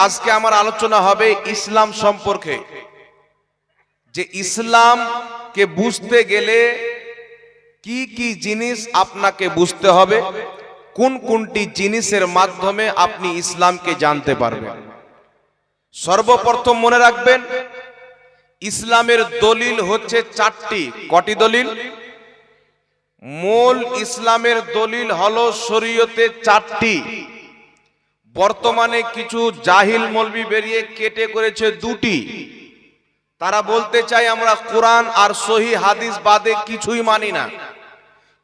আজকে আমার আলোচনা হবে ইসলাম সম্পর্কে, যে ইসলামকে বুঝতে গেলে কি কি জিনিস আপনাকে বুঝতে হবে, কোন কোনটি জিনিসের মাধ্যমে আপনি ইসলামকে জানতে পারবেন। সর্বপ্রথম মনে রাখবেন, ইসলামের দলিল হচ্ছে চারটি। কটি দলিল? মূল ইসলামের দলিল হলো শরীয়তে চারটি। বর্তমানে কিছু জাহিল মৌলবি বেরিয়ে কেটে করেছে দুটি। তারা বলতে চাই আমরা কোরআন আর সহি হাদিস বাদে কিছুই মানি না,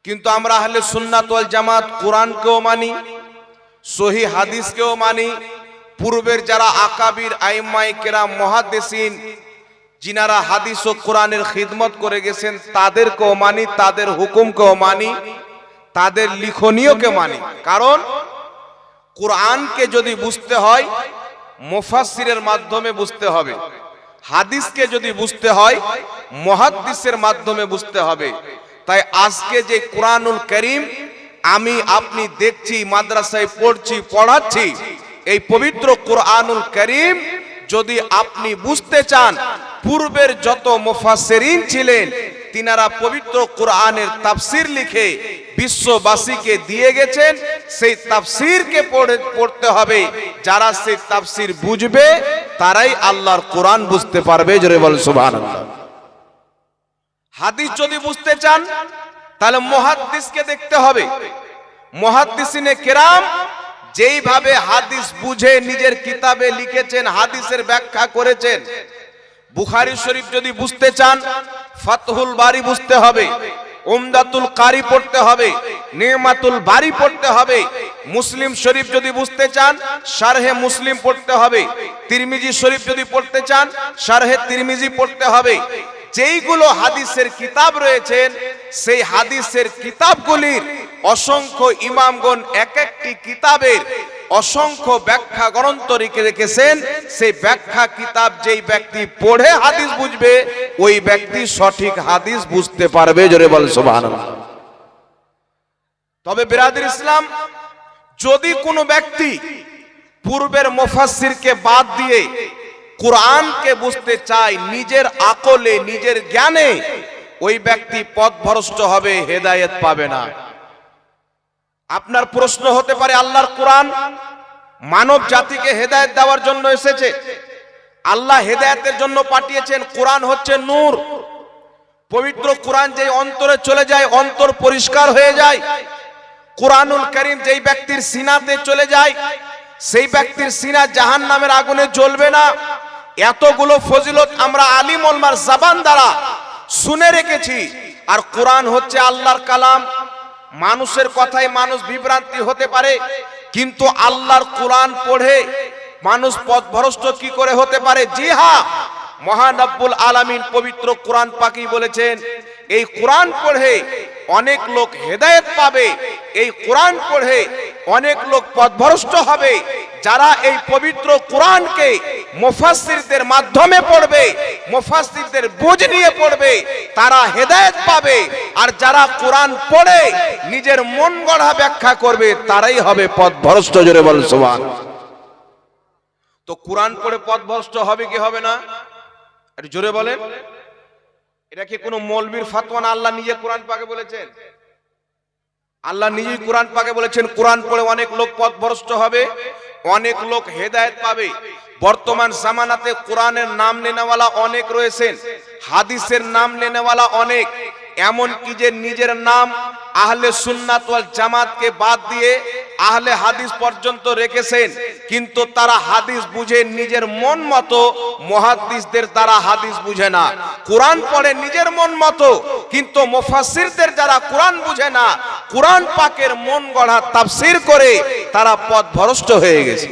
কিন্তু আমরা আহলে সুন্নাত ওয়াল জামাত কোরআনকেও মানি, সহি হাদিসকেও মানি। পূর্বের যারা আকাবির আইম্মায়ে কেরাম মুহাদ্দিসিন যিনারা হাদিস ও কোরআনের খিদমত করে গেছেন তাদেরকেও মানি, তাদের হুকুমকেও মানি, তাদের লিখনীয়কে মানি। কারণ কোরআনকে যদি বুঝতে হয় মুফাসসিরের মাধ্যমে বুঝতে হবে, হাদিসকে যদি বুঝতে হয় মুহাদ্দিসের মাধ্যমে বুঝতে হবে। তাই আজকে যে কোরআনুল কারীম আমি আপনি দেখছি, মাদ্রাসায় পড়ছি, পড়াচ্ছি, এই পবিত্র কোরআনুল কারীম যদি আপনি বুঝতে চান, পূর্বের যত মুফাসসিরিন ছিলেন তিনারা পবিত্র কোরআনের তাফসীর লিখে বিশ্ববাসীকে দিয়ে গেছেন। সেই তাফসীরকে পড়তে হবে। যারা সেই তাফসীর বুঝবে তারাই আল্লাহর কোরআন বুঝতে পারবে। জোরে বল সুবহানাল্লাহ। হাদিস যদি বুঝতে চান তাহলে মুহাদ্দিসকে দেখতে হবে। মুহাদ্দিসিনে কেরাম যেইভাবে হাদিস বুঝে নিজের কিতাবে লিখেছেন, হাদিসের ব্যাখ্যা করেছেন। বুখারী শরীফ যদি বুঝতে চান ফাতহুল বারী বুঝতে হবে, উমদাতুল কারি পড়তে হবে, নিমাতুল বারী পড়তে হবে। মুসলিম শরীফ যদি বুঝতে চান শারহে মুসলিম পড়তে হবে। তিরমিজি শরীফ যদি পড়তে চান শারহে তিরমিজি পড়তে হবে। যেইগুলো হাদিসের কিতাব রয়েছেন সেই হাদিসের কিতাবগুলির অসংখ্য ইমামগণ এক একটি কিতাবের অসংখ্য ব্যাখ্যা গ্রন্থ রেখেছেন। সেই ব্যাখ্যা কিতাব যেই ব্যক্তি পড়ে হাদিস বুঝবে ওই ব্যক্তি সঠিক হাদিস বুঝতে পারবে। জোরে বল সুবহানাল্লাহ। তবে বিরাদর ইসলাম, যদি কোনো ব্যক্তি পূর্বের মুফাসসিরকে বাদ দিয়ে কোরআনকে বুঝতে চায় নিজের আকলে, নিজের জ্ঞানে, ওই ব্যক্তি পথভ্রষ্ট হবে, হেদায়েত পাবে না। আপনার প্রশ্ন হতে পারে, আল্লাহর কোরআন মানব জাতিকে হেদায়েত দেওয়ার জন্য এসেছে, আল্লাহ হেদায়েতের জন্য পাঠিয়েছেন। কোরআন হচ্ছে নূর। পবিত্র কোরআন যেই অন্তরে চলে যায় অন্তর পরিষ্কার হয়ে যায়। কোরআনুল কারীম যেই ব্যক্তির সিনাতে চলে যায় সেই ব্যক্তির সিনা জাহান্নামের আগুনে জ্বলবে না। এতগুলো ফজিলত আমরা আলিম ওলামার জবান দ্বারা শুনে রেখেছি। আর কোরআন হচ্ছে আল্লাহর কালাম। মানুষের কথায় মানুষ বিভ্রান্তি হতে পারে, কিন্তু আল্লাহর কোরআন পড়ে মানুষ পথভ্রষ্ট কি করে হতে পারে? জি হ্যাঁ, মহান রব্বুল আলামিন পবিত্র কোরআন পাকেই বলেছেন এই কোরআন পড়ে অনেক লোক হেদায়েত পাবে, এই কোরআন পড়ে অনেক লোক পথভ্রষ্ট হবে। যারা এই পবিত্র কোরআনকে মুফাসসিরদের মাধ্যমে পড়বে, মুফাসসিরদের বুঝ নিয়ে পড়বে, তারা হেদায়েত পাবে। আর যারা কোরআন পড়ে নিজের মন গড়া ব্যাখ্যা করবে তারাই হবে পথভ্রষ্ট। জোরে বল সুবহানাল্লাহ। তো কোরআন পড়ে পথভ্রষ্ট হবে কি হবে না? আর জোরে বলেন। এটা কি কোনো মৌলবীর ফতোয়া না? আল্লাহ নিজে কোরআন পাকে বলেছেন। আল্লাহ নিজেই কোরআন পাকে বলেছেন কোরআন পড়ে অনেক লোক পথভ্রষ্ট হবে, অনেক লোক হেদায়েত পাবে। বর্তমান জামানাতে কোরআনের নাম নেনেওয়ালা অনেক রয়েছেন, হাদিসের নাম নেনেওয়ালা অনেক। এমন কি যে নিজের নাম আহলে সুন্নাত ওয়াল জামাতকে বাদ দিয়ে আহলে হাদিস পর্যন্ত রেখেছেন, কিন্তু তারা হাদিস বুঝে নিজের মন মতো, মুহাদ্দিসদের দ্বারা হাদিস বুঝে না। কোরআন পড়ে নিজের মন মতো, কিন্তু মুফাসসিরদের যারা কোরআন বুঝে না, কোরআন পাকের মন গড়া তাফসীর করে তারা পথভ্রষ্ট হয়ে গেছে।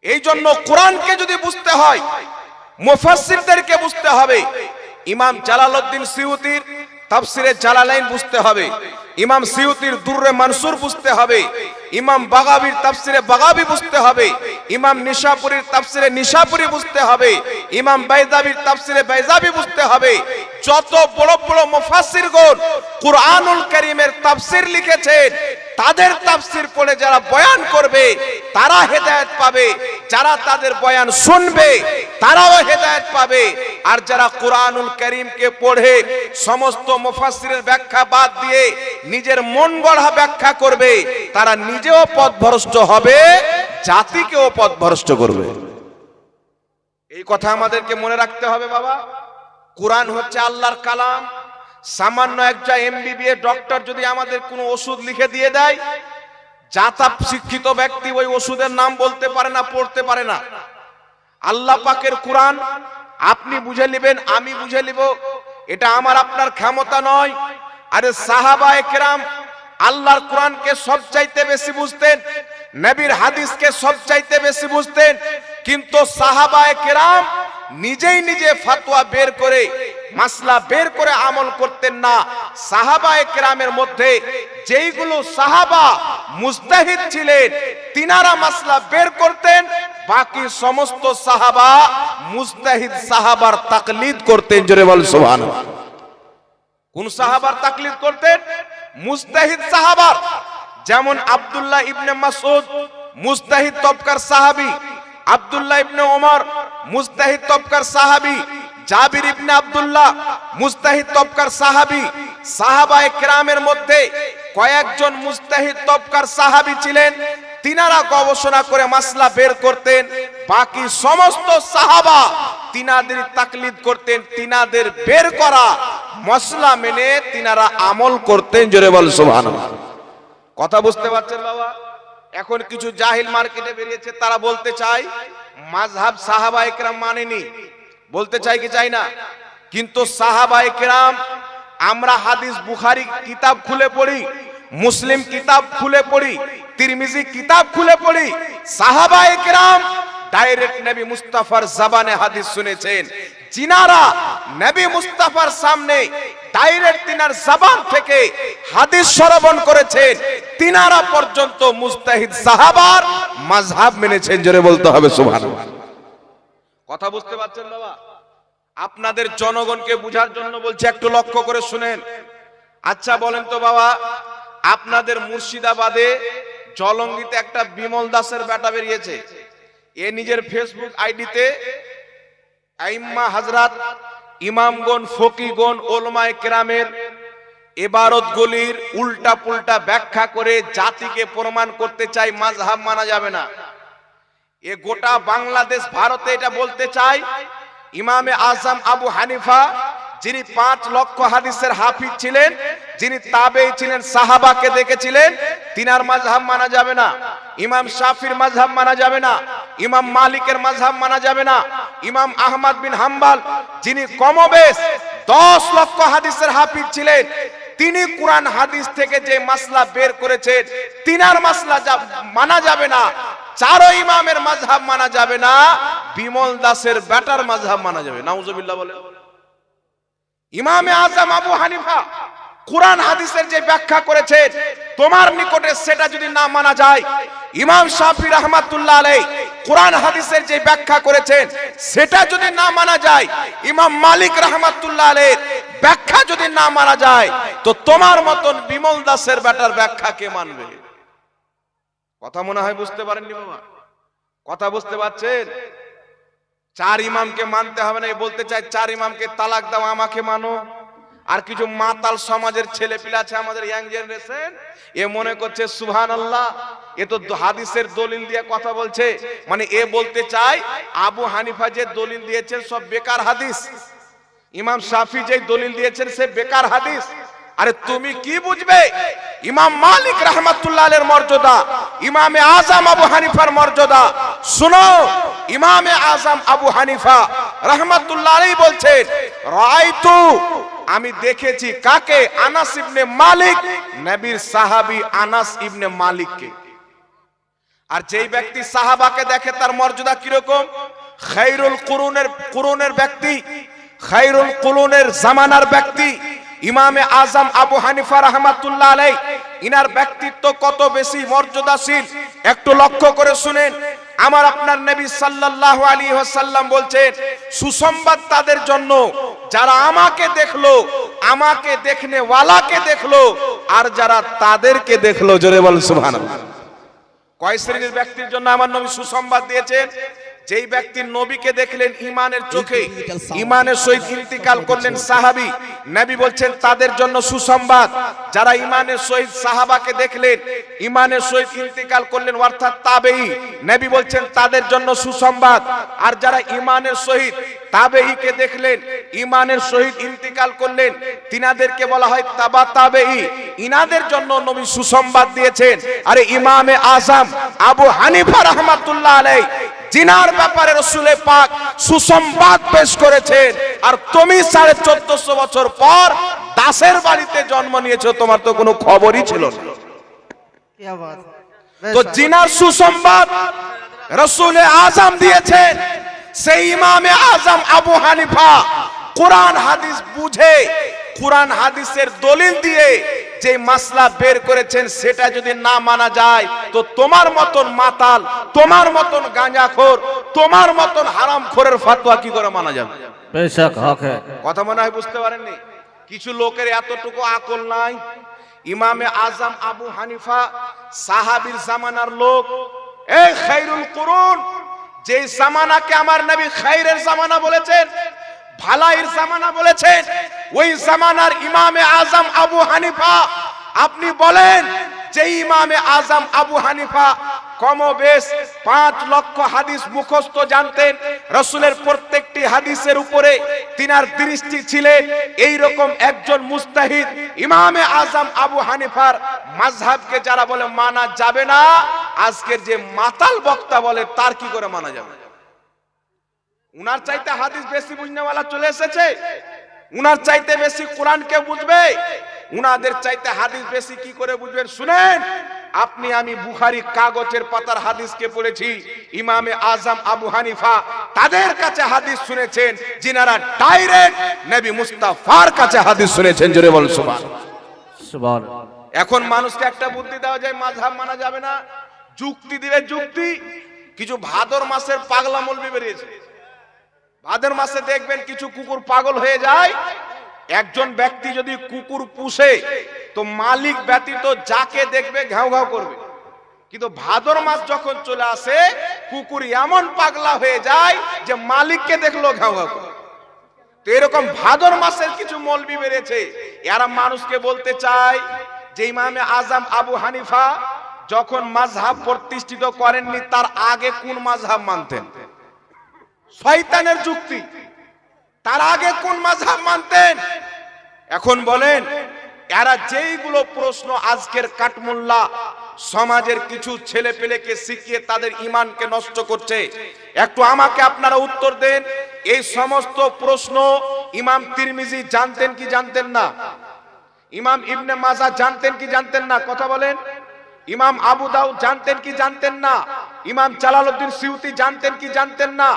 এই জন্য কোরআনকে যদি বুঝতে হয় মুফাসসিরদেরকে বুঝতে হবে। ইমাম জালালউদ্দিন সিয়ুতির তাফসীরে জালালাইন বুঝতে হবে, ইমাম সিয়ুতির দুররে মানসুর বুঝতে হবে, ইমাম বাগাবীর তাফসীরে বাগাবী বুঝতে হবে, ইমাম নিশাপুরীর তাফসীরে নিশাপুরী বুঝতে হবে, ইমাম বাইজাবির তাফসীরে বাইজাবী বুঝতে হবে। যত বড় বড় মুফাসসিরগণ কুরআনুল কারীমের তাফসীর লিখেছেন, তাদের তাফসীর পড়ে যারা বয়ান করবে তারা হেদায়েত পাবে, যারা তাদের বয়ান শুনবে তারাও হেদায়েত পাবে। আর যারা কুরআনুল কারীমকে পড়ে সমস্ত মুফাসসিরের ব্যাখ্যা বাদ দিয়ে নিজের মন গড়া ব্যাখ্যা করবে, তারা নিজেও পথভ্রষ্ট হবে, জাতিকেও পথভ্রষ্ট করবে। এই কথা আমাদেরকে মনে রাখতে হবে বাবা। কুরআন হচ্ছে আল্লাহর কালাম। সামান্য একটা এমবিবিএস ডক্টর যদি আমাদের কোনো ওষুধ লিখে দিয়ে দেয়, যাতা শিক্ষিত ব্যক্তি ওই ওষুধের নাম বলতে পারে না, পড়তে পারে না। আল্লাহ পাকের কুরআন আপনি বুঝে নেবেন, আমি বুঝে নিব, এটা আমার আপনার ক্ষমতা নয়। আরে সাহাবায়ে কেরাম আল্লাহর কুরআনকে সবচাইতে বেশি বুঝতেন, নবীর হাদিসকে সবচাইতে বেশি বুঝতেন, কিন্তু সাহাবায়ে কেরাম নিজেই নিজে ফতোয়া বের করে মাসলা বের করে আমল করতেন না। সাহাবায়ে কেরামের মধ্যে যেইগুলো সাহাবা মুজতাহিদ ছিলেন তিনারা মাসলা বের করতেন, বাকি সমস্ত সাহাবা মুজতাহিদ সাহাবার তাকলিদ করতেন। জোরে বল সুবহানাল্লাহ। কোন সাহাবার তাকলিদ করতেন? মুজতাহিদ সাহাবার। যেমন আব্দুল্লাহ ইবনে মাসউদ মুজতাহিদ তবকার সাহাবী, আব্দুল্লাহ ইবনে ওমর মুজতাহিদ তবকার সাহাবী, জাবির ইবনে আব্দুল্লাহ মুজতাহিদ তবকার সাহাবী। সাহাবায়ে কেরামের মধ্যে কয়েকজন মুজতাহিদ তবকার সাহাবী ছিলেন, তিনারা গবেষণা করে মাসলা বের করতেন, বাকি সমস্ত সাহাবা তিনাদের তাকলিদ করতেন, তিনাদের বের করা মাসলা মেনে তিনারা আমল করতেন। জোরে বল সুবহানাল্লাহ। কথা বুঝতে পারছেন বাবা? এখন কিছু জাহিল মার্কেটে বেরিয়েছে, তারা বলতে চায় মাযহাব সাহাবায়ে কেরাম মানেনি, বলতে চাই কি চাই না? কিন্তু সাহাবায়ে কেরাম, আমরা হাদিস বুখারী কিতাব খুলে পড়ি, মুসলিম কিতাব খুলে পড়ি, তিরমিজি কিতাব খুলে পড়ি, সাহাবায়ে কেরাম ডাইরেক্ট নবী মুস্তাফার জবানে হাদিস শুনেছেন। যিনারা নবী মুস্তাফার সামনে ডাইরেক্ট তিনার জবান থেকে হাদিস শ্রবণ করেছেন, তিনারা পর্যন্ত মুজতাহিদ সাহাবার মাযহাব মেনেছেন। জোরে বলতে হবে সুবহানাল্লাহ। কথা বুঝতে পারছেন বাবা? আপনাদের জনগণকে বুঝার জন্য বলছি, একটু লক্ষ্য করে শুনেন। আচ্ছা বলেন তো বাবা, আপনাদের মুর্শিদাবাদে জলঙ্গিতে একটা বিমল দাসের বেটা বেরিয়েছে, এ নিজের ফেসবুক আইডিতে আইম্মা হযরত ইমামগণ ফকিগণ ওলামায়ে কেরামের ইবারতগুলির উল্টা পুল্টা ব্যাখ্যা করে জাতিকে প্রমাণ করতে চাই মাযহাব মানা যাবে না। এ গোটা বাংলাদেশ ভারতে এটা বলতে চাই, ইমামে আজম আবু হানিফা যিনি 5 লক্ষ হাদিসের হাফিজ ছিলেন, যিনি তাবেঈ ছিলেন, সাহাবাকে দেখেছিলেন, তিনার মাযহাব মানা যাবে না। ইমাম শাফির মাযহাব মানা যাবে না, ইমাম মালিকের মাযহাব মানা যাবে না। ইমাম আহমদ বিন হাম্বল যিনি কমবেশ 10 লক্ষ হাদিসের হাফিজ ছিলেন, তিনি কুরআন হাদিস থেকে যে মাসলা বের করেছেন তিনার মাসলা মানা যাবে না। 4 ইমামের মাযহাব মানা যাবে না, বিমল দাসের বেটার মাযহাব মানা যাবে। নাউজুবিল্লাহ বলে। ইমামে আজম আবু হানিফা কুরআন হাদিসের যে ব্যাখ্যা করেছেন তোমার নিকটে সেটা যদি না মানা যায়, ইমাম শাফি রাহমাতুল্লাহ আলাইহি কুরআন হাদিসের যে ব্যাখ্যা করেছেন সেটা যদি না মানা যায়, ইমাম মালিক রাহমাতুল্লাহ আলাইহির ব্যাখ্যা যদি না মানা যায়, তো তোমার মতন বিমল দাসের বেটার ব্যাখ্যা কে মানবে? কথা মনে হয় বুঝতে পারেননি বাবা? কথা বুঝতে পারছেন? 4 ইমামকে মানতে হবে না, বলতে চাই 4 ইমামকে তালাক দাও, আমাকে মানো। আর কিছু মাতাল সমাজের ছেলে পিলা আছে আমাদের ইয়াং জেনারেশন, এ মনে করছে সুবহানাল্লাহ, এ তো হাদিসের দলিল দিয়ে কথা বলছে, মানে এ বলতে চাই আবু হানিফা যে দলিল দিয়েছেন সব বেকার হাদিস, ইমাম শাফি যে দলিল দিয়েছেন সে বেকার হাদিস। আরে তুমি কি বুঝবে ইমাম মালিক রাহমাতুল্লাহ আলাইহির মর্যাদা, ইমামে আজম আবু হানিফার মর্যাদা? শুনো, ইমামে আজম আবু হানিফা রাহমাতুল্লাহ আলাইহি বলছেন, রাআইতু, আমি দেখেছি কাকে? আনাস ইবনে মালিক, নবীর সাহাবী আনাস ইবনে মালিককে। আর যেই ব্যক্তি সাহাবাকে দেখে তার মর্যাদা কি রকম? খায়রুল কুরুনের ব্যক্তি, খায়রুল কুরুনের জামানার ব্যক্তি ইমামে আজম আবু হানিফা রাহমাতুল্লাহ আলাইহি, ইনার ব্যক্তিত্ব কত বেশি মর্যাদাশীল একটু লক্ষ্য করে শুনেন। আমার আপনার নবী সাল্লাল্লাহু আলাইহি ওয়াসাল্লাম বলছেন সুসংবাদ তাদের জন্য যারা আমাকে দেখলো, আমাকে দেখনে ওয়ালাকে দেখলো, আর যারা তাদেরকে দেখলো। জোরে বল সুবহানাল্লাহ। কয় শ্রেণীর ব্যক্তির জন্য আমার নবী সুসংবাদ দিয়েছেন? যেই ব্যক্তি নবীকে দেখলেন ঈমানের চোখে, ঈমানের সহিত ইন্তিকাল করলেন সাহাবী, নবী বলছেন তাদের জন্য সুসংবাদ। যারা ঈমানের সহিত সাহাবাকে দেখলেন, ঈমানের সহিত ইন্তিকাল করলেন অর্থাৎ তাবেঈ, নবী বলছেন তাদের জন্য সুসংবাদ। আর যারা ঈমানের সহিত তাবেঈকে দেখলেন, ঈমানের সহিত ইন্তিকাল করলেন, তিনাদেরকে বলা হয় তাবা তাবেঈ, ইনাদের জন্য নবী সুসংবাদ দিয়েছেন। আরে ইমামে আযম আবু হানিফা রাহমাতুল্লাহ আলাইহি জিনার ব্যাপারে রাসূলে পাক সুসংবাদ পেশ করেছেন, আর তুমি 1450 বছর পর দাসের বাড়িতে জন্ম নিয়েছো, তোমার তো কোনো খবরই ছিল না। তো জিনার সুসংবাদ রাসূলে আযম দিয়েছেন। সেই ইমামে আযম আবু হানিফা কোরআন হাদিস বুঝে, কোরআন হাদিসের দলিল দিয়ে যে মাসলা বের করেছেন, সেটা যদি না মানা যায় তো তোমার মতন মাতাল, তোমার মতন গাঁজাখোর, তোমার মতন হারামখোরের ফতোয়া কি করে মানা যাবে? বেশক হক है। কথা মনে হয় বুঝতে পারেননি। কিছু লোকের এতটুকু আকল নাই। ইমামে আযম আবু হানিফা সাহাবীর জামানার লোক। এই খায়রুল কুরুন, যে জামানাকে আমার নবী খায়রের জামানা বলেছেন, ভালাইয়ের জামানা বলেছেন, ওই জামানার ইমামে আযম আবু হানিফা, আপনি বলেন যে ইমামে আযম আবু হানিফা কমবেশ 5 লক্ষ হাদিস মুখস্থ জানতেন, রাসূলের প্রত্যেকটি হাদিসের উপরে তিনার দৃষ্টি ছিলেন। এই রকম একজন মুস্তাহিদ ইমামে আযম আবু হানিফার মাযহাবকে যারা বলে মানা যাবে না, আজকের যে মাতাল বক্তা বলে তার কি করে মানা যাবে? উনার চাইতে হাদিস বেশি বুঝনেওয়ালা চলে এসেছে, উনার চাইতে বেশি কোরআনকে বুঝবে, উনাদের চাইতে হাদিস বেশি কি করে বুঝবেন? শুনেন, আপনি আমি বুখারী কাগজের পাতার হাদিসকে পড়েছি, ইমামে আযম আবু হানিফা তাদের কাছে হাদিস শুনেছেন যিনারা ডাইরেক্ট নবী মুস্তাফার কাছে হাদিস শুনেছেন। জোরে বল সুবহানাল্লাহ। সুবহানাল্লাহ। এখন মানুষকে একটা বুদ্ধি দেওয়া যায় মাযহাব মানা যাবে না, যুক্তি দিবে যুক্তি। কিছু ভাদর মাসের পাগলা মৌলবি বেরিয়েছে। ভাদর মাসে দেখবেন কিছু কুকুর পাগল হয়ে যায়। একজন ব্যক্তি যদি কুকুর পুষে তো মালিক ব্যতীত যাকে দেখবে ঘাউ ঘাউ করবে, কিন্তু ভাদর মাস যখন চলে আসে কুকুর এমন পাগলা হয়ে যায় যে মালিককে দেখলো ঘাউ ঘাউ করে। তো এরকম ভাদর মাসের কিছু মৌলবি বেরিয়েছে, এরা মানুষকে বলতে চায় যে ইমামে আযম আবু হানিফা যখন মাযহাব প্রতিষ্ঠিত করেননি তার আগে কোন মাযহাব মানতেন? শয়তানের যুক্তি। তার আগে কোন মাযহাব মানতেন? এখন বলেন, এরা যেইগুলো প্রশ্ন আজকের কাঠমোল্লা সমাজের কিছু ছেলে পেলেকে শিখিয়ে তাদের ঈমানকে নষ্ট করছে, একটু আমাকে আপনারা উত্তর দেন। এই সমস্ত প্রশ্ন ইমাম তিরমিজি জানতেন কি জানতেন না? ইমাম ইবনে মাজাহ জানতেন কি জানতেন না? কথা বলেন। ইমাম আবু দাউদ জানতেন কি জানতেন না? ইমাম জালালউদ্দিন সিউতি জানতেন কি জানতেন না?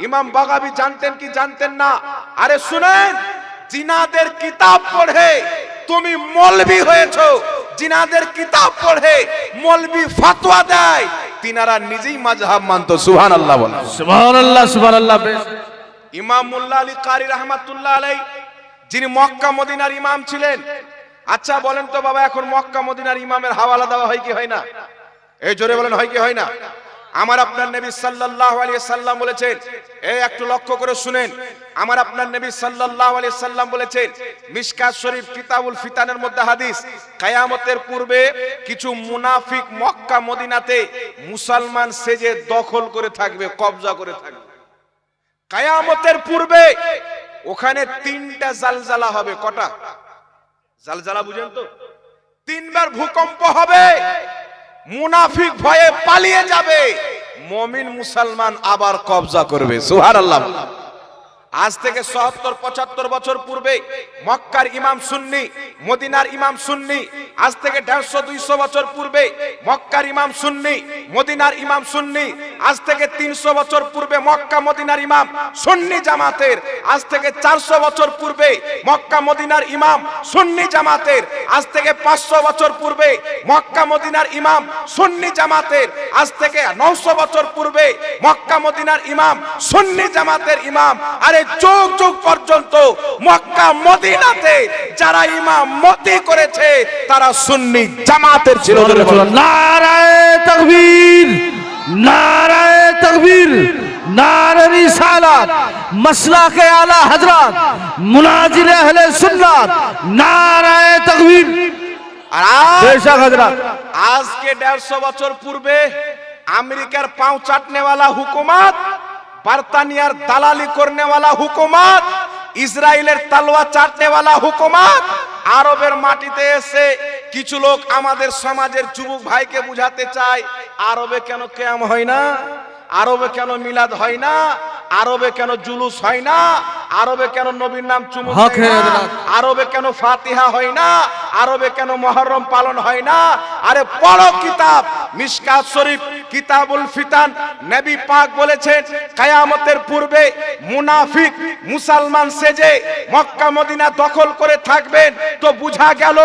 ইমাম বাগাবী জানতেন কি জানতেন না? আরে শুনেন, জিনাদের কিতাব পড়ে তুমি মৌলবি হয়েছো, জিনাদের কিতাব পড়ে মৌলবি ফতোয়া দেয়, তিনারা নিজেই মাযহাব মানতো। সুবহানাল্লাহ বলেন। সুবহানাল্লাহ সুবহানাল্লাহ। ইমাম মুল্লা আলী কারি রাহমাতুল্লাহ আলাইহি, যিনি মক্কা মদিনার ইমাম ছিলেন। আচ্ছা বলেন তো বাবা, এখন মক্কা মদিনার ইমামের হাওয়ালা দেওয়া হয় কি হয় না? এই জোরে বলেন, হয় কি হয় না? আমার আপনার নবী সাল্লাল্লাহু আলাইহি সাল্লাম বলেছেন, এই একটু লক্ষ্য করে শুনেন, আমার আপনার নবী সাল্লাল্লাহু আলাইহি সাল্লাম বলেছেন, মিশকাত শরীফ কিতাবুল ফিতানের মধ্যে হাদিস, কিয়ামতের পূর্বে কিছু মুনাফিক মক্কা মদিনাতে মুসলমান সেজে দখল করে থাকবে, কবজা করে থাকবে। কিয়ামতের পূর্বে ওখানে 3টা জালজালা হবে। কটা জালজালা বুঝেন তো? 3বার ভূকম্প হবে, মুনাফিক ভয়ে পালিয়ে যাবে, মুমিন মুসলমান আবার কবজা করবে। সুবহানাল্লাহ। আজ থেকে ৭০-৭৫ বছর পূর্বে মক্কার ইমাম সুন্নি, মদিনার ইমাম সুন্নি। আজ থেকে ১৫০-২০০ বছর পূর্বে মক্কার ইমাম সুন্নি, মদিনার ইমাম সুন্নি। আজ থেকে ৩০০ বছর পূর্বে মক্কা মদিনার ইমাম সুন্নি জামাতের। আজ থেকে ৪০০ বছর পূর্বে মক্কা মদিনার ইমাম সুন্নি জামাতের। আজ থেকে ৫০০ বছর পূর্বে মক্কা মদিনার ইমাম সুন্নি জামাতের। আজ থেকে ৯০০ বছর পূর্বে মক্কা মদিনার ইমাম সুন্নি জামাতের ইমাম। আরে যুগ যুগ পর্যন্ত মক্কা মদিনাতে যারা ইমামতি করেছে তারা সুন্নি জামাতের ছিল। নারায়ে তাকবীর, নারায়ে তাকবীর, নারে রিসালাত, মাসলাকে আলা হযরত, মুনাজির আহলে সুন্নাত, নারায়ে তাকবীর। বেশক হযরত, আজকে ১৫০ বছর পূর্বে আমেরিকার পাঁও চাটনেওয়ালা হুকুমত, বার্তানিয়ার দালালি করনেওয়ালা হুকুমত, ইসরায়েলের তালওয়া চাটনেওয়ালা হুকুমত আরবের মাটিতে এসে কিছু লোক আমাদের সমাজের যুবক ভাইকে বুঝাতে চায় আরবে কেন কিয়াম হয় না, আরবে কেন মিলাদ হয় না, আরবে কেন জুলুস হয় না, আরবে কেন নবীর নাম চুমু দেয় না, আরবে কেন ফাতিহা হয় না, আরবে কেন মুহররম পালন হয় না। আরে পড়ো কিতাব মিশকাত শরীফ, কিতাবুল ফিতান। নবী পাক বলেছেন কিয়ামতের পূর্বে মুনাফিক মুসলমান সেজে মক্কা মদিনা দখল করে থাকবেন। তো বুঝা গেল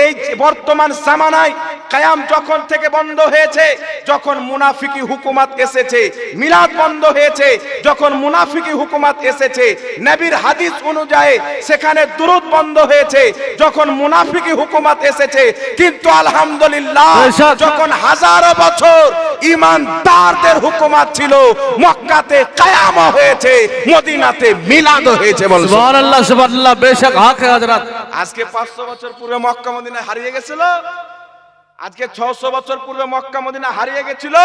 এই বর্তমান জামানায় কিয়াম যখন থেকে বন্ধ হয়েছে, যখন মুনাফিকি হুকুমত এসেছে, মিলাদ বন্ধ হয়েছে, যখন মুনাফিকি হুকুমত এসেছে, নবীর হাদিস অনুযায়ী সেখানে দুরূদ বন্ধ হয়েছে, যখন মুনাফিকি হুকুমত এসেছে। কিন্তু আলহামদুলিল্লাহ যখন হাজারো বছর ইমানদারদের হুকুমত ছিল, মক্কাতে কিয়াম হয়েছে, মদিনাতে মিলাদ হয়েছে। বলুন সুবহানাল্লাহ, সুবহানাল্লাহ। বেশক হক है হযরত। আজকে ৫০০ বছর পূর্বে মক্কা মদিনা হারিয়ে গেছিল, আজকে ৬০০ বছর পূর্বে মক্কা মদিনা হারিয়ে গেছিল।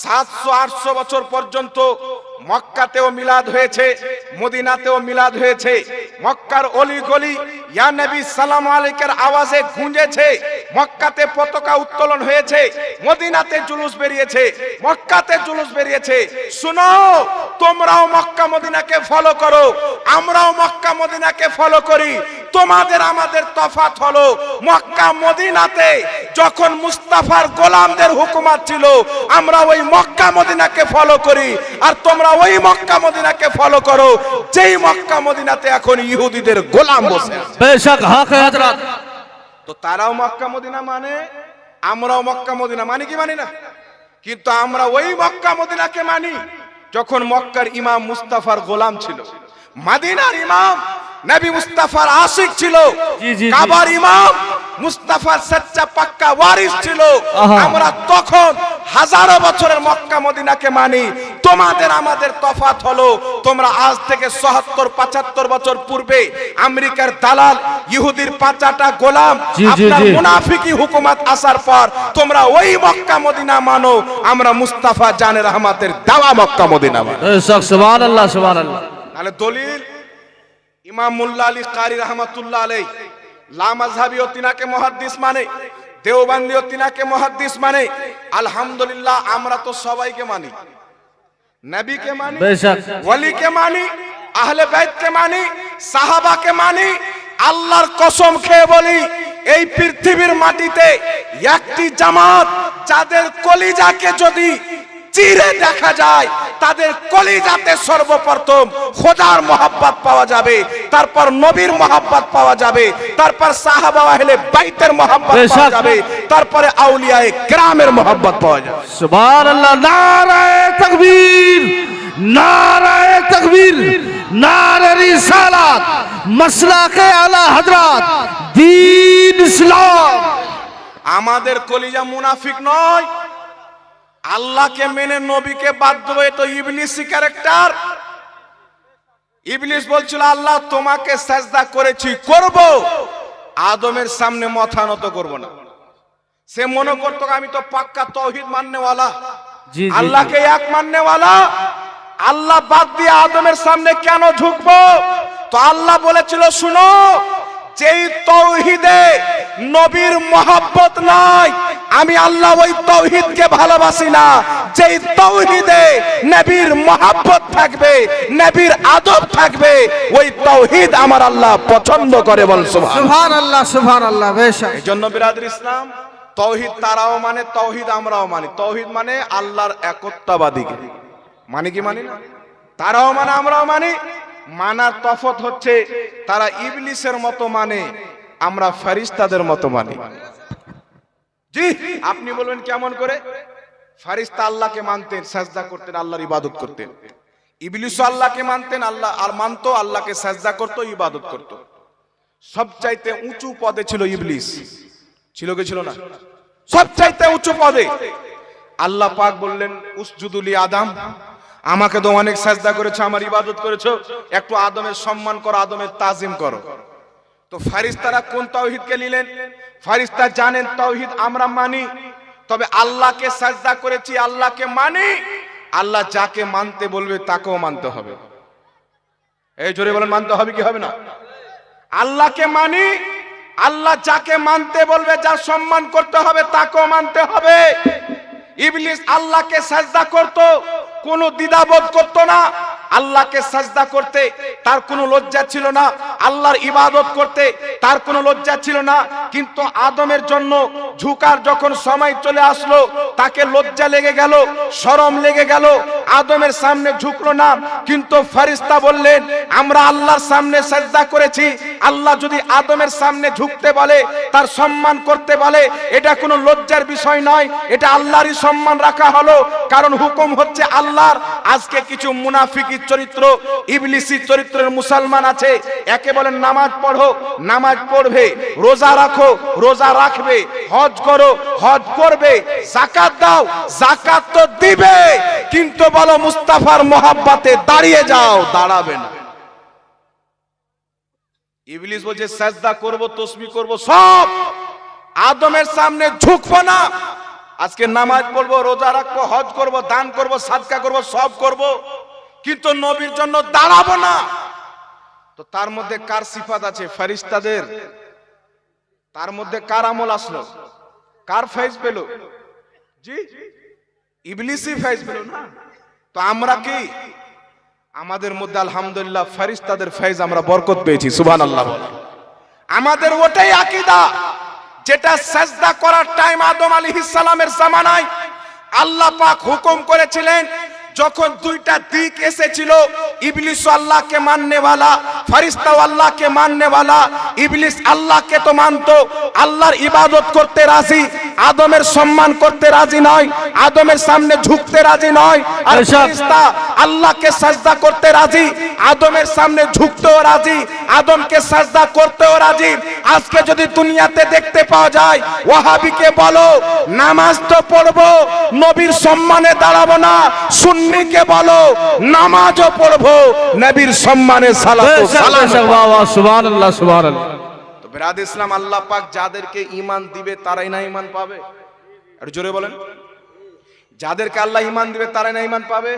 ৭০০-৮০০ বছর পর্যন্ত মক্কাতেও মিলাদ হয়েছে, মদিনাতেও মিলাদ হয়েছে। মক্কার অলি গলি ইয়া নবী সালাম আলাইকের আওয়াজে গুঁজেছে। মক্কাতে পতাকা উত্তোলন হয়েছে, মদিনাতে জুলুস বেরিয়েছে, মক্কাতে জুলুস বেরিয়েছে। শুনো, তোমরাও মক্কা মদিনাকে ফলো করো, আমরাও মক্কা মদিনাকে ফলো করি। তোমাদের আমাদের তফাৎ হলো মক্কা মদিনাতে যখন মুস্তাফার গোলামদের হুকুমত ছিল, আমরা ওই মক্কা মদিনাকে ফলো করি, আর তোমরা ওই মক্কা মদিনাকে ফলো করো যেই মক্কা মদিনাতে এখন ইহুদিদের গোলাম বসে আছে। বেশক হক है হযরত। তো তারাও মক্কা মদিনা মানে, আমরাও মক্কা মদিনা মানি কি মানি না? কিন্তু আমরা ওই মক্কা মদিনাকে মানি যখন মক্কার ইমাম মুস্তাফার গোলাম ছিল, মদিনার ইমাম নবী মুস্তাফার আশিক ছিল, কাবার ইমাম মুস্তাফার সচ্চা পাক্কা ওয়ারিস ছিল। আমরা তখন হাজারো বছরের মক্কা মদিনাকে মানি। তোমাদের আমাদের তফাৎ হলো, তোমরা আজ থেকে ৭০-৭৫ বছর পূর্বে আমেরিকার দালাল ইহুদির পাঁচাটা গোলাম আপনার মুনাফিকি হুকুমত আসার পর তোমরা ওই মক্কা মদিনা মানো, আমরা মুস্তাফা জানে রহমতের দেওয়া মক্কা মদিনা মানি। সুবহানাল্লাহ, সুবহানাল্লাহ। তাহলে দলিল ইমাম মুল্লা আলী কারি রহমাতুল্লাহ আলাইহি লামাযহাবিও তিনাকে মুহাদ্দিস মানে, দেওবন্দিও তিনাকে মুহাদ্দিস মানে। আলহামদুলিল্লাহ আমরা তো সবাইকে মানি, নবীকে মানি, ওয়ালিকে মানি, আহলে বাইতকে মানি, সাহাবাকে মানি। আল্লাহর কসম খেয়ে বলি, এই পৃথিবীর মাটিতে একটি জামাত যাদের কলিজাকে যদি চিরে দেখা যায়, তাদের কলিজাতে সর্বপ্রথম খোদার মহব্বত পাওয়া যাবে, তারপর নবীর মহব্বত পাওয়া যাবে, তারপর সাহাবা আহলে বাইতের মহব্বত পাওয়া যাবে, তারপরে আউলিয়ায়ে কেরামের মহব্বত পাওয়া যাবে। সুবহানাল্লাহ। নারায়ে তাকবীর, নারায়ে তাকবীর, নারে রিসালাত, মাসলাকে আলা হযরত, দ্বীন ইসলাম। আমাদের কলিজা মুনাফিক নয়, আল্লাহকে মেনে নবীকে বাদ দেবো, এ তো ইবলিসি ক্যারেক্টার। ইবলিস বলছিল আল্লাহ তোমাকে সাজদা করেছি, করব, আদমের সামনে মাথা নত করব না। সে মনে করতো আমি তো পাক্কা তাওহীদ মাননেওয়ালা, আল্লাহকে এক মাননেওয়ালা, আল্লাহ বাদ দিয়ে আদমের সামনে কেন ঝুঁকবো? তো আল্লাহ বলেছিল শুনো, যেই তৌহিদে নবীর মহব্বত নাই, আমি আল্লাহ ওই তৌহিদকে ভালোবাসি না। যেই তৌহিদে নবীর মহব্বত থাকবে, নবীর আদব থাকবে, ওই তৌহিদ আমার আল্লাহ পছন্দ করে। বল সুবহানাল্লাহ, সুবহানাল্লাহ। বেশক এইজন্য বিরাদর ইসলাম, তৌহিদ তারাও মানে, তৌহিদ আমরাও মানি। তৌহিদ মানে আল্লাহর একত্ববাদীকে মানে, কি মানি না? তারাও মানে আমরাও মানি। মানার তফাৎ হচ্ছে, তারা ইবলিসের মতো মানে, আমরা ফেরেশতাদের মতো মানি। জি, আপনি বলবেন কেমন করে? ফেরেশতা আল্লাহকে মানতেন, সাজদা করতেন, আল্লাহর ইবাদত করতেন। ইবলিসও আল্লাহকে মানতেন, আল্লাহ আর মানতো, আল্লাহকে সাজদা করতো, ইবাদত করতো। সবচাইতে উঁচু পদে ছিল ইবলিস। ছিল কি ছিল না? সবচাইতে উঁচু পদে। আল্লাহ পাক বললেন, উসজুদু লি আদম, আমাকে তো অনেক সাজদা করেছো, আমার ইবাদত করেছো, একটু আদমের সম্মান করো, আদমের তাজিম করো। তো ফেরেশতারা কোন তাওহীদকে নিলেন? ফেরেশতা জানেন তাওহীদ আমরা মানি, তবে আল্লাহকে সাজদা করেছি, আল্লাহকে মানি। আল্লাহ যাকে মানতে বলবে তাকেও মানতে হবে। এই জোরে বলেন, মানতে হবে কি হবে না? আল্লাহকে মানি, আল্লাহ যাকে মানতে বলবে, যার সম্মান করতে হবে, তাকেও মানতে হবে। ইবলিস আল্লাহকে সাজদা করত, কোনো দ্বিধাবোধ করত না। আল্লাহকে সাজদা করতে তার কোনো লজ্জা ছিল না, আল্লাহর ইবাদত করতে তার কোনো লজ্জা ছিল না। কিন্তু আদমের জন্য ঝুকার যখন সময় চলে আসলো, তাকে লজ্জা লেগে গেল, শরম লেগে গেল, আদমের সামনে ঝুকলো না। কিন্তু ফেরেশতা বললেন, আমরা আল্লাহর সামনে সাজদা করেছি, আল্লাহ যদি আদমের সামনে ঝুকতে বলে, তার সম্মান করতে বলে, এটা কোনো লজ্জার বিষয় নয়, এটা আল্লাহরই সম্মান রাখা হলো, কারণ হুকুম হচ্ছে আল্লাহর। আজকে কিছু মুনাফিক চরিত্র, ইবলিসি চরিত্রের মুসলমান আছে, একে বলেন নামাজ পড়ো, নামাজ পড়বে, রোজা রাখো, রোজা রাখবে, হজ করো, হজ করবে, যাকাত দাও, যাকাত তো দিবে, কিন্তু বলো মুস্তাফার মহব্বতে দাঁড়িয়ে যাও, দাঁড়াবে না। ইবলিস বলছে সাজদা করব, তাসবিহ করব, সব আদমের সামনে ঝুঁকবো না। আজকে নামাজ পড়বো, রোজা রাখবো, হজ করব, দান করব, সাদকা করব, সব করব, কিন্তু নবীর জন্য দাঁড়াবো না। তো তার মধ্যে কার সিফাত আছে? ফেরেশতাদের। তার মধ্যে কার আমল আসলো? কার ফেজ পেল? জি, ইবলিসই ফেজ পেল না। তো আমরা কি? আমাদের মধ্যে আলহামদুলিল্লাহ ফেরেশতাদের ফেজ আমরা বরকত পেয়েছি, সুবহানাল্লাহ। আমাদের ওটাই আকীদা, যেটা সাজদা করার টাইম আদম আলাইহিস সালামের জামানায় আল্লাহ পাক হুকুম করেছিলেন। যখন দুইটা দিক এসেছিল, ইবলিস আল্লাহকে মাননে वाला, ফেরেশতা আল্লাহকে মাননে वाला। ইবলিস আল্লাহকে তো মানতো, আল্লাহর ইবাদত করতে রাজি, আদমের সম্মান করতে রাজি নয়, আদমের সামনে ঝুঁকতে রাজি নয়। আর ফেরেশতা আল্লাহকে সাজদা করতে রাজি, আদমের সামনে ঝুঁকতেও রাজি, আদমকে সাজদা করতেও রাজি। আজকে যদি দুনিয়াতে দেখতে পাওয়া যায়, ওয়াহাবিকে বলো নামাজ তো পড়বো, নবীর সম্মানে দাঁড়াবো না, সুন্নিকে বলো নামাজও পড়বো, নবীর সম্মানে সালাত সালাম। সুবহানাল্লাহ, সুবহানাল্লাহ। তো বিরাদ ইসলাম, আল্লাহ পাক যাদেরকে ঈমান দিবে তারাই না ঈমান পাবে। আর জোরে বলেন, যাদেরকে আল্লাহ ঈমান দিবে তারাই না ঈমান পাবে।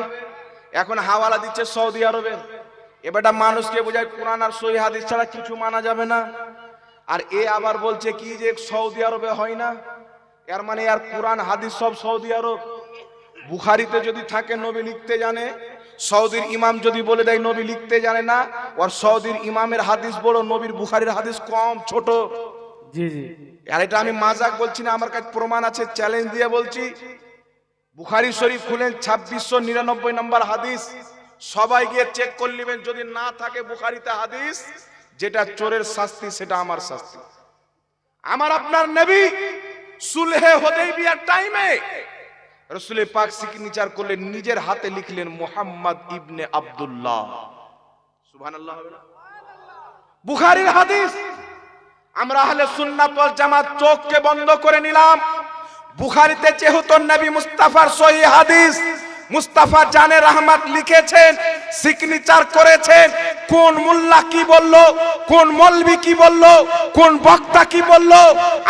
এখন হাওয়ালা দিচ্ছে সৌদি আরবে, এবারটা মানুষকে বোঝায় কোরআন আর সহিহ হাদিস ছাড়া কিছু মানা যাবে না। আর এ আবার বলছে কি যে সৌদি আরবে হয় না, এর মানে আর কোরআন হাদিস সব সৌদি আরব। বুখারীতে যদি থাকে নবী লিখতে জানে, সৌদির ইমাম যদি বলে দেয় নবী লিখতে জানে না, আর সৌদির ইমামের হাদিস বড়, নবীর বুখারীর হাদিস কম, ছোট। জি জি, আর এটা আমি মাজাক বলছি না, আমার কাছে প্রমাণ আছে, চ্যালেঞ্জ দিয়ে বলছি। বুখারী শরীফ খুলেন, 2699 নম্বর হাদিস, সবাই গিয়ে চেক করে নেবেন। যদি না থাকে বুখারীতে হাদিস, যেটা চোরের শাস্তি সেটা আমার শাস্তি। আমার আপনার নবী সুলহে হুদাইবিয়ার টাইমে রাসূল পাক সিগনেচার করলেন, নিজের হাতে লিখলেন মুহাম্মদ ইবনে আব্দুল্লাহ। সুবহানাল্লাহ হবে না? বুখারীর হাদিস। আমরা আহলে সুন্নাত ওয়াল জামাত চোখকে বন্ধ করে নিলাম। বুখারীতে যেহেতু নবী মুস্তাফার সহিহ হাদিস, মুস্তাফা জানে রহমত লিখেছেন, সিগনেচার করেছেন, কোন মোল্লা কি বললো, কোন মৌলভী কি বললো, কোন বক্তা কি বললো,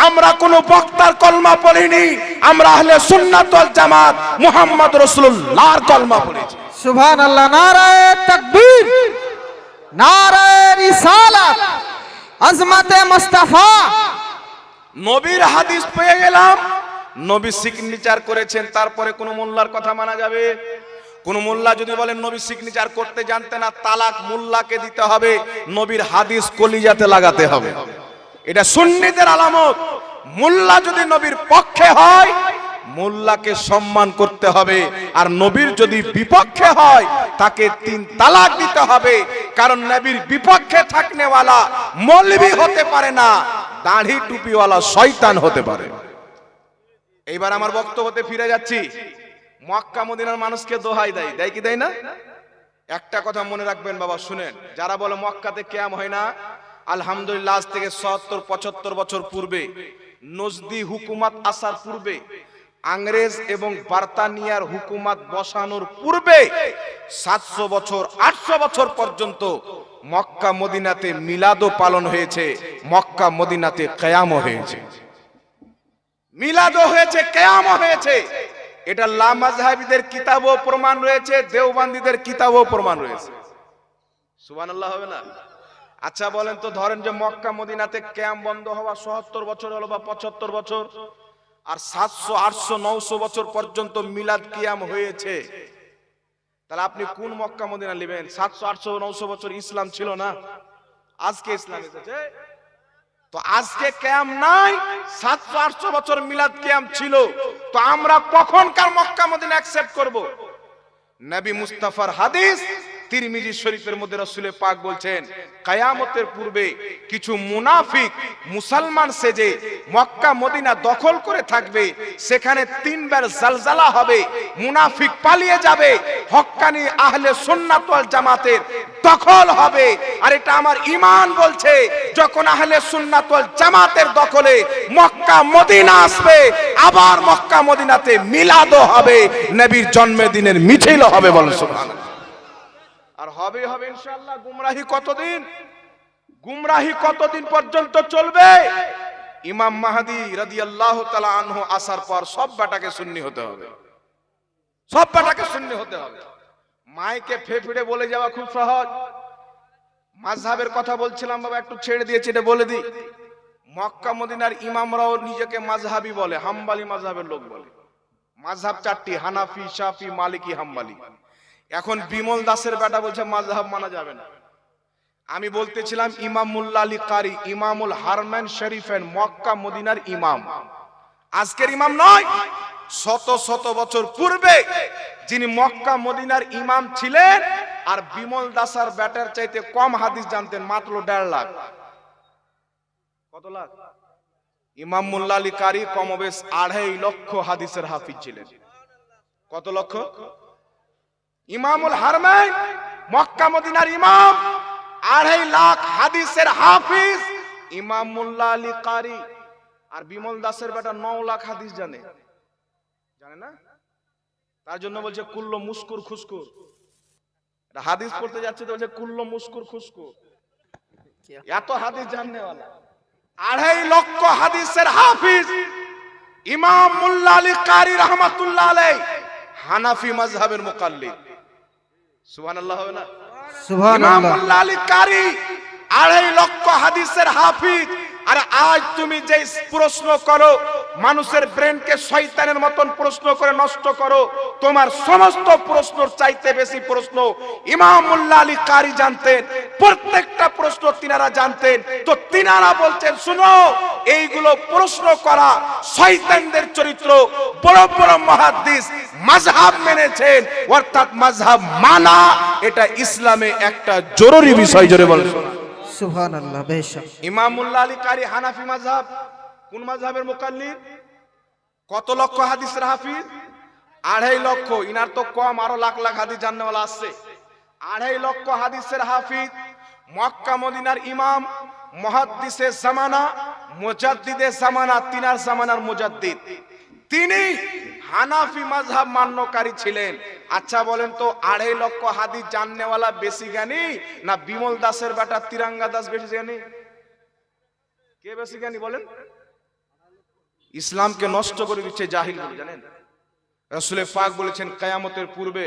আমরা কোন বক্তার কলমা পড়িনি, আমরা আহলে সুন্নাত ওয়াল জামাত মুহাম্মদ রাসূলুল্লাহর কলমা পড়েছি। সুবহানাল্লাহ। নারায়ে তাকবীর, নারায়ে রিসালাত। আজমতে মুস্তাফা। নবীর হাদিস পেয়ে গেলাম, নবী সিগনেচার করেছেন, তারপরে কোন মোল্লার কথা মানা যাবে? কোন মোল্লা যদি বলেন নবী সিগনেচার করতে জানতে না, তালাক মোল্লাকে দিতে হবে, নবীর হাদিস কলিজাতে লাগাতে হবে। এটা সুন্নিদের আলামত। মোল্লা যদি নবীর পক্ষে হয়, মোল্লাকে সম্মান করতে হবে, আর নবীর যদি বিপক্ষে হয়, তাকে 3 তালাক দিতে হবে। কারণ নবীর বিপক্ষে থাকনেওয়ালা মৌলভী হতে পারে না, দাড়ি টুপিওয়ালা শয়তান হতে পারে। এইবার আমার বক্তব্যতে ফিরে যাচ্ছি। মক্কা মদিনার মানুষকে দোহাই দেয়, দেয় কি দেয় না? একটা কথা মনে রাখবেন বাবা, শুনেন। যারা বলে মক্কাতে কিয়াম হয় না, আলহামদুলিল্লাহ আজ থেকে 70-75 বছর পূর্বে, নজদি হুকুমত আসার পূর্বে, ইংরেজ এবং বার্তানিয়ার হুকুমত বসানোর পূর্বে 700 বছর 800 বছর পর্যন্ত মক্কা মদিনাতে মিলাদও পালন হয়েছে, মক্কা মদিনাতে কিয়ামও হয়েছে। মিলাদও হয়েছে, কিয়ামও হয়েছে। এটা লামাযহাবীদের কিতাবও প্রমাণ রয়েছে, দেওবন্দীদের কিতাবও প্রমাণ রয়েছে। সুবহানাল্লাহ হবে না? আচ্ছা বলেন তো, ধরেন যে মক্কা মদিনাতে কিয়াম বন্ধ হওয়া 70 বছর হলো বা 75 বছর, আর 700 800 900 বছর পর্যন্ত মিলাদ কিয়াম হয়েছে, তাহলে আপনি কোন মক্কা মদিনা নেবেন? 700 800 900 বছর ইসলাম ছিল না, আজকে ইসলাম এসেছে। তো আজকে কিয়াম নাই, 700 800 বছর মিলাদ কিয়াম ছিল, তো আমরা কখনকার মক্কা মদিনা অ্যাকসেপ্ট করব? নবী মুস্তাফার হাদিস তিরমিজি শরীফের মধ্যে রাসূল পাক বলছেন, কিয়ামতের পূর্বে কিছু মুনাফিক মুসলমান সেজে মক্কা মদিনা দখল করে থাকবে, সেখানে 3 বার জালজালা হবে, মুনাফিক পালিয়ে যাবে, হক্কানি আহলে সুন্নাত ওয়াল জামাতের দখল হবে। আর এটা আমার ঈমান বলছে, যখন আহলে সুন্নাত ওয়াল জামাতের দখলে মক্কা মদিনা আসবে, আবার মক্কা মদিনাতে মিলাদও হবে, নবীর জন্মদিনের মিছিলও হবে। বলেন সুবহানাল্লাহ। আর হবে হবে ইনশাআল্লাহ। গুমরাহি কতদিন? গুমরাহি কতদিন পর্যন্ত চলবে? ইমাম মাহদী রাদিয়াল্লাহু তাআলা আনহু আসার পর সব বেটাকে সুন্নি হতে হবে, সব বেটাকে সুন্নি হতে হবে। মাইকে ফেফড়ে বলে যাওয়া খুব সহজ। মাযহাবের কথা বলছিলাম বাবা, একটু ছেড়ে দিয়েছি, এটা বলে দিই। মক্কা মদিনার ইমামরাও নিজেকে মাযহাবী বলে, হাম্বলি মাযহাবের লোক বলে। মাযহাব 4টি, হানাফি, শাফি, মালিকি, হাম্বলি। এখন বিমল দাসের বেটা বলছে মাযহাব মানা যাবে না। আমি বলতেছিলাম ইমাম মুল্লা আলী কারি, ইমামুল হারমাইন শরীফের মক্কা মদিনার ইমাম, আজকের ইমাম নয়, শত শত বছর পূর্বে যিনি মক্কা মদিনার ইমাম ছিলেন, আর বিমল দাসার বেটার চাইতে কম হাদিস জানতেন, মাত্র 1.5 লাখ। কত লাখ? ইমাম মুল্লা আলী কারি কমবেশ 2.5 লক্ষ হাদিসের হাফিজ ছিলেন। কত লক্ষ? ইমামুল হারমাইন মক্কা মদিনার ইমাম, 2.5 লাখ হাদিসের হাফিজ ইমাম মুল্লা আলী কারি। আর বিমল দাসের বেটা 9 লাখ হাদিস জানে, জানে না? তার জন্য বলছে কুল্লো মুস্কুর খুস্কুর। এটা হাদিস পড়তে যাচ্ছে তো বলছে কুল্লো মুস্কুর খুস্কুর, এত হাদিস জাননেওয়ালা। 2.5 লক্ষ হাদিসের হাফিজ ইমাম মুল্লা আলী কারি রহমাতুল্লাহ আলাইহি, হানাফি মাযহাবের মুকাল্লিদ। সুবহানাল্লাহ হবে না? সুবহানাল্লাহ। ইমাম মুল্লা আলী কারি 2.5 লক্ষ হাদিসের হাফিজ। আর আজ তুমি যে প্রশ্ন করো, মানুষের ব্রেনকে শয়তানের মতন প্রশ্ন করে নষ্ট করো, তোমার সমস্ত প্রশ্নের চাইতে বেশি প্রশ্ন ইমাম মুল্লা আলী কারি জানতেন। প্রত্যেকটা প্রশ্ন তিনারা জানতেন। তো তিনারা বলছেন, শুনো, এইগুলো প্রশ্ন করা শয়তানদের চরিত্র। বড় বড় মুহাদ্দিস মাযহাব মেনেছেন, অর্থাৎ মাযহাব মানা এটা ইসলামে একটা জরুরি বিষয়। জোরে বলেন সুবহানাল্লাহ। বেশক ইমাম মুল্লা আলী কারি হানাফি মাযহাব, কোন মাযহাবের মুকাল্লিদ? কত লক্ষ হাদিসের হাফিজ? 2.5 লক্ষ। ইনার তো কম, আরো লাখ লাখ হাদিস জাননেওয়ালা আসছে। 2.5 লক্ষ হাদিসের হাফিজ, মক্কা মদিনার ইমাম, মুহাদ্দিসে জামানা, মুজাদ্দিদে জামানা, তিনার জামানার মুজাদ্দিদ। তিনি হানাফি মাযহাব মান্যকারী ছিলেন। আচ্ছা বলেন তো, 2.5 লক্ষ হাদিস জাননেওয়ালা বেশি জ্ঞানী না বিমল দাসের বেটা তিরঙ্গা দাস বেশি জ্ঞানী? কে বেশি জ্ঞানী বলেন? ইসলামকে নষ্ট করে দিচ্ছে জাহিলগুলো, জানেন? রাসূল পাক বলেছেন কিয়ামতের পূর্বে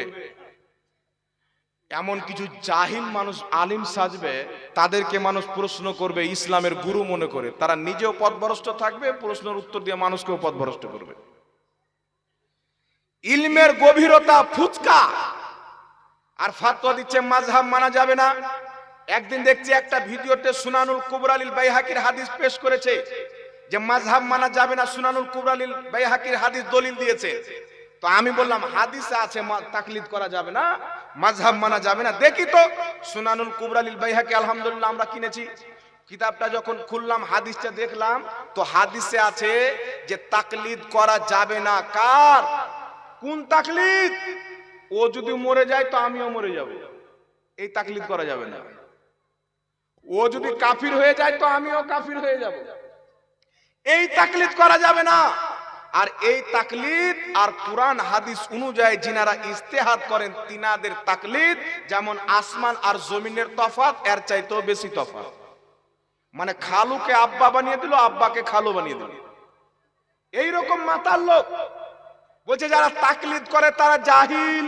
এমন কিছু জাহিল মানুষ আলিম সাজবে, তাদেরকে মানুষ প্রশ্ন করবে ইসলামের গুরু মনে করে, তারা নিজেও পথভ্রষ্ট থাকবে, প্রশ্নের উত্তর দিয়ে মানুষকেও পথভ্রষ্ট করবে। ইলমের গভীরতা ফুচকা, আর ফাতোয়া দিচ্ছে মাযহাব মানা যাবে না। একদিন দেখছি একটা ভিডিওতে সুনানুল কুবরালিল বাইহাকির হাদিস পেশ করেছে যে মাযহাব মানা যাবে না, সুনানুল কুবরালিল বাইহাকির হাদিস দলিল দিয়েছে। তো আমি বললাম হাদিসে আছে তাকলিদ করা যাবে না, মাযহাব মানা যাবে না। দেখি তো সুনানুল কুবরালিল বাইহাকি, আলহামদুলিল্লাহ আমরা কিনেছি কিতাবটা, যখন খুললাম হাদিসটা দেখলাম তো হাদিসে আছে যে তাকলিদ করা যাবে না। কার? কোন তাকলিদ? ও যদি মরে যায় তো আমিও মরে যাব, এই তাকলিদ করা যাবে না। ও যদি কাফির হয়ে যায় তো আমিও কাফির হয়ে যাব, এই তাকলিদ করা যাবে না। আর এই তাকলিদ আর কুরআন হাদিস অনুযায়ী যিনারা ইজতিহাদ করেন তিনাদের তাকলিদ যেমন আসমান আর জমিনের তফাৎ, এর চাইতেও বেশি তফাৎ। মানে খালুকে আব্বা বানিয়ে দিল, আব্বাকে খালু বানিয়ে দিল, এইরকম মাতার লোক। বলছে যারা তাকলিদ করে তারা জাহিল।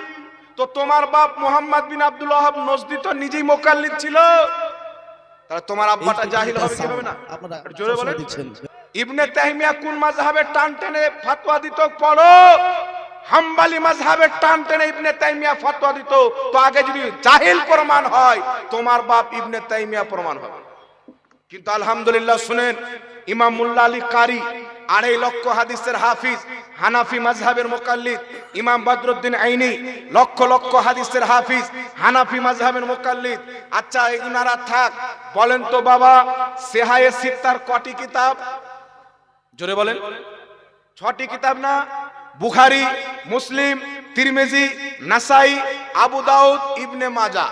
তো তোমার বাপ মোহাম্মদ বিন আব্দুল ওয়াহাব নজদি তো নিজেই মুকাল্লিদ ছিল, তাহলে তোমার আব্বাটা জাহিল হবে কি হবে না? জোরে বলেন। ইবনে তাইমিয়া কোন মাযহাবের টান টেনে ফতোয়া দিত? পড়ো। হাম্বলি মাযহাবের টান টেনে ইবনে তাইমিয়া ফতোয়া দিত। তো আগে যদি জাহিল প্রমাণ হয়, তোমার বাপ ইবনে তাইমিয়া প্রমাণ হবে। কিন্তু আলহামদুলিল্লাহ শুনেন, ইমাম মুল্লা আলী কারি 2.5 লক্ষ হাদিসের হাফিজ, হানাফি মাযহাবের মুকাল্লিদ। ইমাম বদরুদ্দিন আইনি লক্ষ লক্ষ হাদিসের হাফিজ, হানাফি মাযহাবের মুকাল্লিদ। আচ্ছা এগুনারা থাক, বলেন তো বাবা সেহায়ে সিত্তার কটি কিতাব? জোরে বলেন। 6টি কিতাব না? বুখারী, মুসলিম, তিরমিজি, নাসাই, আবু দাউদ, ইবনে মাজাহ।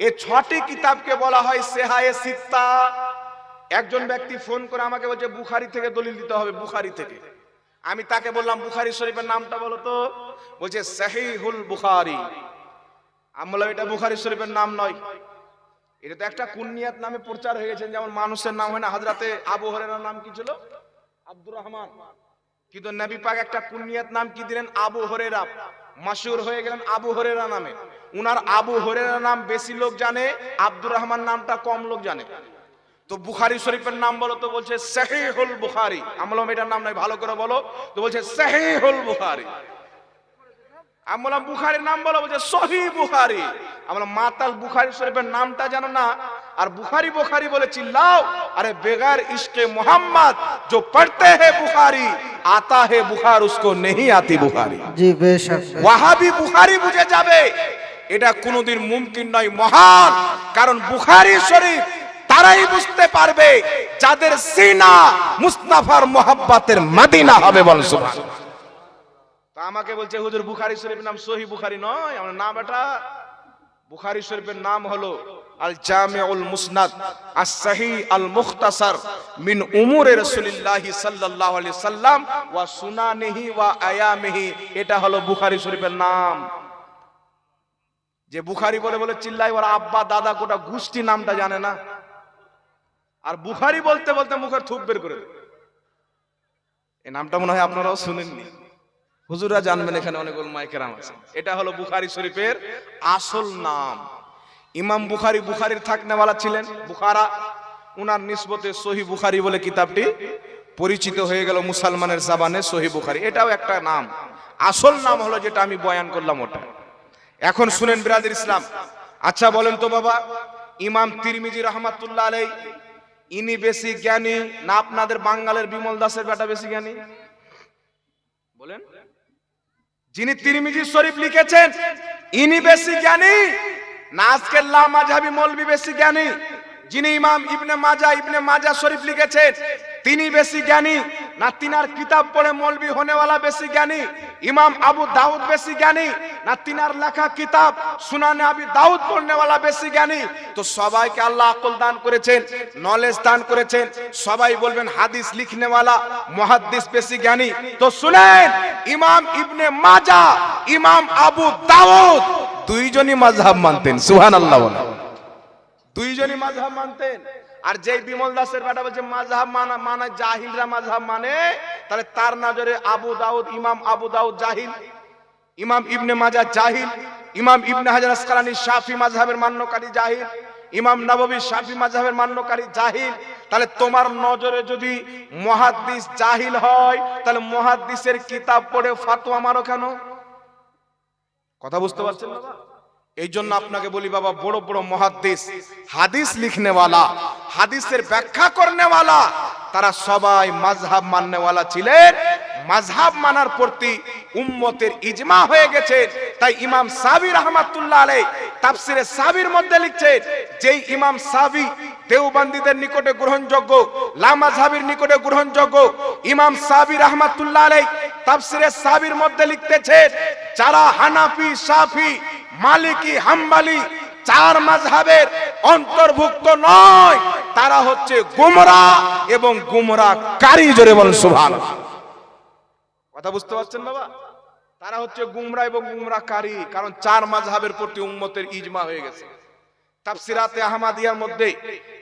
এই 6টি কিতাবকে বলা হয় সেহায়ে সিত্তা। একজন ব্যক্তি ফোন করে আমাকে বলছে বুখারী থেকে দলিল দিতে হবে, বুখারী থেকে। আমি তাকে বললাম বুখারী শরীফের নামটা বলো তো। বলছে সহিহুল বুখারী। আমি বললাম এটা বুখারী শরীফের নাম নয়, এটা তো একটা কুনিয়াত নামে প্রচার হয়ে গেছে। যেমন মানুষের নাম হয় না, হযরতে আবু হুরায়রার নাম কি ছিল? আব্দুর রহমান। কিন্তু নবী পাক একটা কুনিয়াত নাম কি দিলেন? আবু হুরায়রা। মাশহুর হয়ে গেলেন আবু হুরায়রা নামে। উনার আবু হুরায়রা নাম বেশি লোক জানে, আব্দুর রহমান নামটা কম লোক জানে। তো বুখারী শরীফের নাম বলো তো। বলছে সহিহুল বুখারী। আমি বললাম এটার নাম নাই, ভালো করে বলো। তো বলছে সহিহুল বুখারী। আমি বললাম বুখারীর নাম বলো। বলছে সহিহ বুখারী। আমি বললাম মাতাল, বুখারী শরীফের নামটা জানো না আর বুখারী বুখারী বলে চিল্লাও? আরে বেগার ইশকে মোহাম্মদ जो पढ़ते हैं बुखारी आता है बुखार उसको नहीं आती बुखारी। জি বেশক। ওয়াহাবি বুখারী বুঝে যাবে, এটা কোনোদিন মুমকিন নয় মহান। কারণ বুখারী শরীফ তারাই বুঝতে পারবে যাদের সিনা মুস্তাফার মোহাব্বতের মদিনা হবে। বল সুবহানাল্লাহ। তো আমাকে বলছে হুজুর বুখারী শরীফের নাম সহিহ বুখারী নয়। আমার নাম এটা বুখারী শরীফের নাম হলো আল জামিউল মুসনাদ আস সহিহ আল মুখতাসার মিন উমুরে রাসূলুল্লাহ সাল্লাল্লাহু আলাইহি সাল্লাম ওয়া সুনানিহি ওয়া আয়ামিহি। এটা হলো বুখারী শরীফের নাম। যে বুখারী বলে বলে চিল্লাই, ওর আব্বা দাদা গোটা গোষ্ঠী নামটা জানে না। আর বুখারী বলতে বলতে মুখের থুপ বের করে দেয়। এই নামটা মনে হয় আপনারাও শুনেননি, হুজুররা জানবেন, এখানে অনেক উলামায়ে কেরাম আছে। এটা হলো বুখারী শরীফের আসল নাম। ইমাম বুখারী বুখারীর থাকনেওয়ালা ছিলেন, বুখারা। উনার নিসবতে সহিহ বুখারী বলে কিতাবটি পরিচিত হয়ে গেল মুসলমানের জবানে, সহিহ বুখারী। এটাও একটা নাম। আসল নাম হলো যেটা আমি বয়ান করলাম ওটা। এখন শুনেন বিরাদর ইসলাম। আচ্ছা বলেন তো বাবা, ইমাম তিরমিজি রাহমাতুল্লাহ আলাইহি ইনি বেশি জ্ঞানী না আপনাদের বাঙালের বিমল দাসের বেটা বেশি জ্ঞানী? বলেন। যিনি তিরমিজি শরীফ লিখেছেন ইনি বেশি জ্ঞানী না আজকের লামাযহাবী মৌলভী বেশি জ্ঞানী? যিনি ইমাম ইবনে মাজাহ শরীফ লিখেছেন তিনি বেশি জ্ঞানী না তিনার কিতাব পড়ে মৌলভী হনেওয়ালা বেশি জ্ঞানী? ইমাম আবু দাউদ বেশি জ্ঞানী না তিনার লেখা কিতাব সুনানে আবি দাউদ পড়নেওয়ালা বেশি জ্ঞানী? তো সবাইকে আল্লাহ আকল দান করেছেন, নলেজ দান করেছেন। সবাই বলবেন হাদিস লিখনেওয়ালা মুহাদ্দিস বেশি জ্ঞানী। তো শুনেন, ইমাম ইবনে মাজাহ, ইমাম আবু দাউদ দুইজনই মাযহাব মানতেন। সুবহানাল্লাহ বলেন। দুইজনই মাযহাব মানতেন। আর যেই বিমল দাসের বেটা বলছে মাযহাব মানে জাহিলরা মাযহাব মানে, তাহলে তার নজরে আবু দাউদ, ইমাম আবু দাউদ জাহিল, ইমাম ইবনে মাজাহ জাহিল, ইমাম ইবনে হাজার আসকালানী শাফি মাযহাবের মান্যকারী জাহিল, ইমাম নববী শাফি মাযহাবের মান্যকারী জাহিল, তাহলে তোমার নজরে যদি মুহাদ্দিস জাহিল হয় তাহলে মুহাদ্দিসের কিতাব পড়ে ফতোয়া মারো কেন? কথা বুঝতে পারছেন বাবা? এই জন্য আপনাকে বলি বাবা, বড় বড় মুহাদ্দিস, হাদিস লিখনেওয়ালা, হাদিসের ব্যাখ্যা করনেওয়ালা, তারা সবাই মাযহাব মাননেওয়ালা ছিলেন। মাযহাব মানার প্রতি উম্মতের ইজমা হয়ে গেছে। তাই ইমাম সাবি রাহমাতুল্লাহ আলাইহি তাফসিরে সাবির মধ্যে লিখছেন, যেই ইমাম সাবি দেওবন্দীদের নিকটে গ্রহণযোগ্য, লা মাযহাবির নিকটে গ্রহণযোগ্য, ইমাম সাবি রাহমাতুল্লাহ আলাইহি তাফসিরে সাবির মধ্যে লিখতেছেন, যারা হানাফি, শাফি, মালিকি, হাম্বলি চার মাযহাবের অন্তর্ভুক্ত নয়, তারা হচ্ছে গুমরাহ এবং গুমরাহকারী। জোরে বলেন সুবহানাল্লাহ। কথা বুঝতে পারছেন বাবা? তারা হচ্ছে গুমরাহ এবং গুমরাহকারী, কারণ চার মাযহাবের প্রতি উম্মতের ইজমা হয়ে গেছে। তাফসিরাতে আহমদিয়ার মধ্যে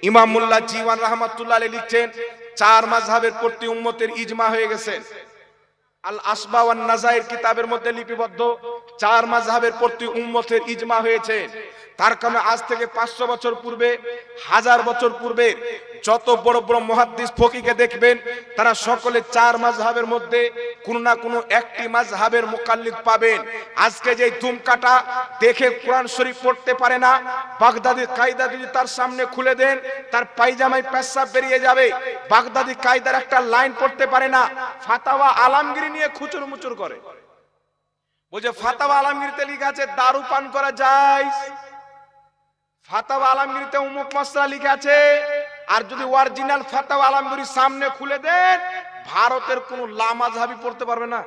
ইমাম মুল্লা জীওয়ান রাহমাতুল্লাহ আলাইহি লিখছেন, চার মাযহাবের প্রতি উম্মতের ইজমা হয়ে গেছে। আল আসবা ওয়ান নাজায়ের কিতাবের মধ্যে লিপিবদ্ধ, চার মাযহাবের প্রতি উম্মতের ইজমা হয়েছে। তার কারণে আজ থেকে 500 বছর পূর্বে, 1000 বছর পূর্বে যত বড় বড় মুহাদ্দিস ফকিহকে দেখবেন, তারা সকলে চার মাযহাবের মধ্যে কোন না কোন একটি মাযহাবের মুকাল্লিদ পাবেন। আজকে যে ধুমকাটা দেখে কোরআন শরীফ পড়তে পারে না, বাগদাদি কায়দা যদি তার সামনে খুলে দেন, তার পায়জামায় পেশাব বেরিয়ে যাবে। বাগদাদি কায়দার একটা লাইন পড়তে পারে না, ফাতাওয়া আলমগীরি নিয়ে খুচুর মুচুর করে। বলছে ফাতাওয়া আলমগীরিতে লেখা আছে দারু পান করা যায়, ফাতাওয়া আলমগীরিতে অমুক মাসলা লেখা আছে। আর যদি অরিজিনাল ফাতাওয়া আলমগীরির সামনে খুলে দেন, ভারতের কোন লা মাযহাবি পড়তে পারবে না।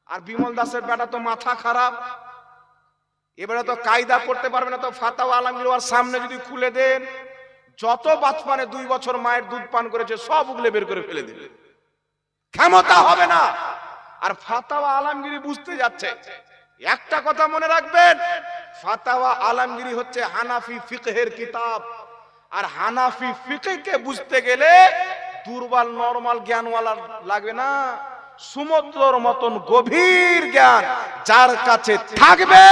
আর বিমল দাসের বেটা তো মাথা খারাপ, এবারে তো কায়দা পড়তে পারবে না, তো ফাতাওয়া আলমগীর ওর সামনে যদি খুলে দেন, যত বাচ্চানে 2 বছর মায়ের দুধ পান করেছে সব উগলে বের করে ফেলে দিবে, ক্ষমতা হবে না। আর ফাতাওয়া আলমগীরি বুঝতে যাচ্ছে, একটা কথা মনে রাখবেন, ফাতাওয়া আলমগীরি হচ্ছে হানাফি ফিকহের কিতাব। আর হানাফি ফিকহকে বুঝতে গেলে দুর্বল নরমাল জ্ঞানওয়ালা লাগবে না, সমুদ্রের মতন গভীর জ্ঞান যার কাছে থাকবে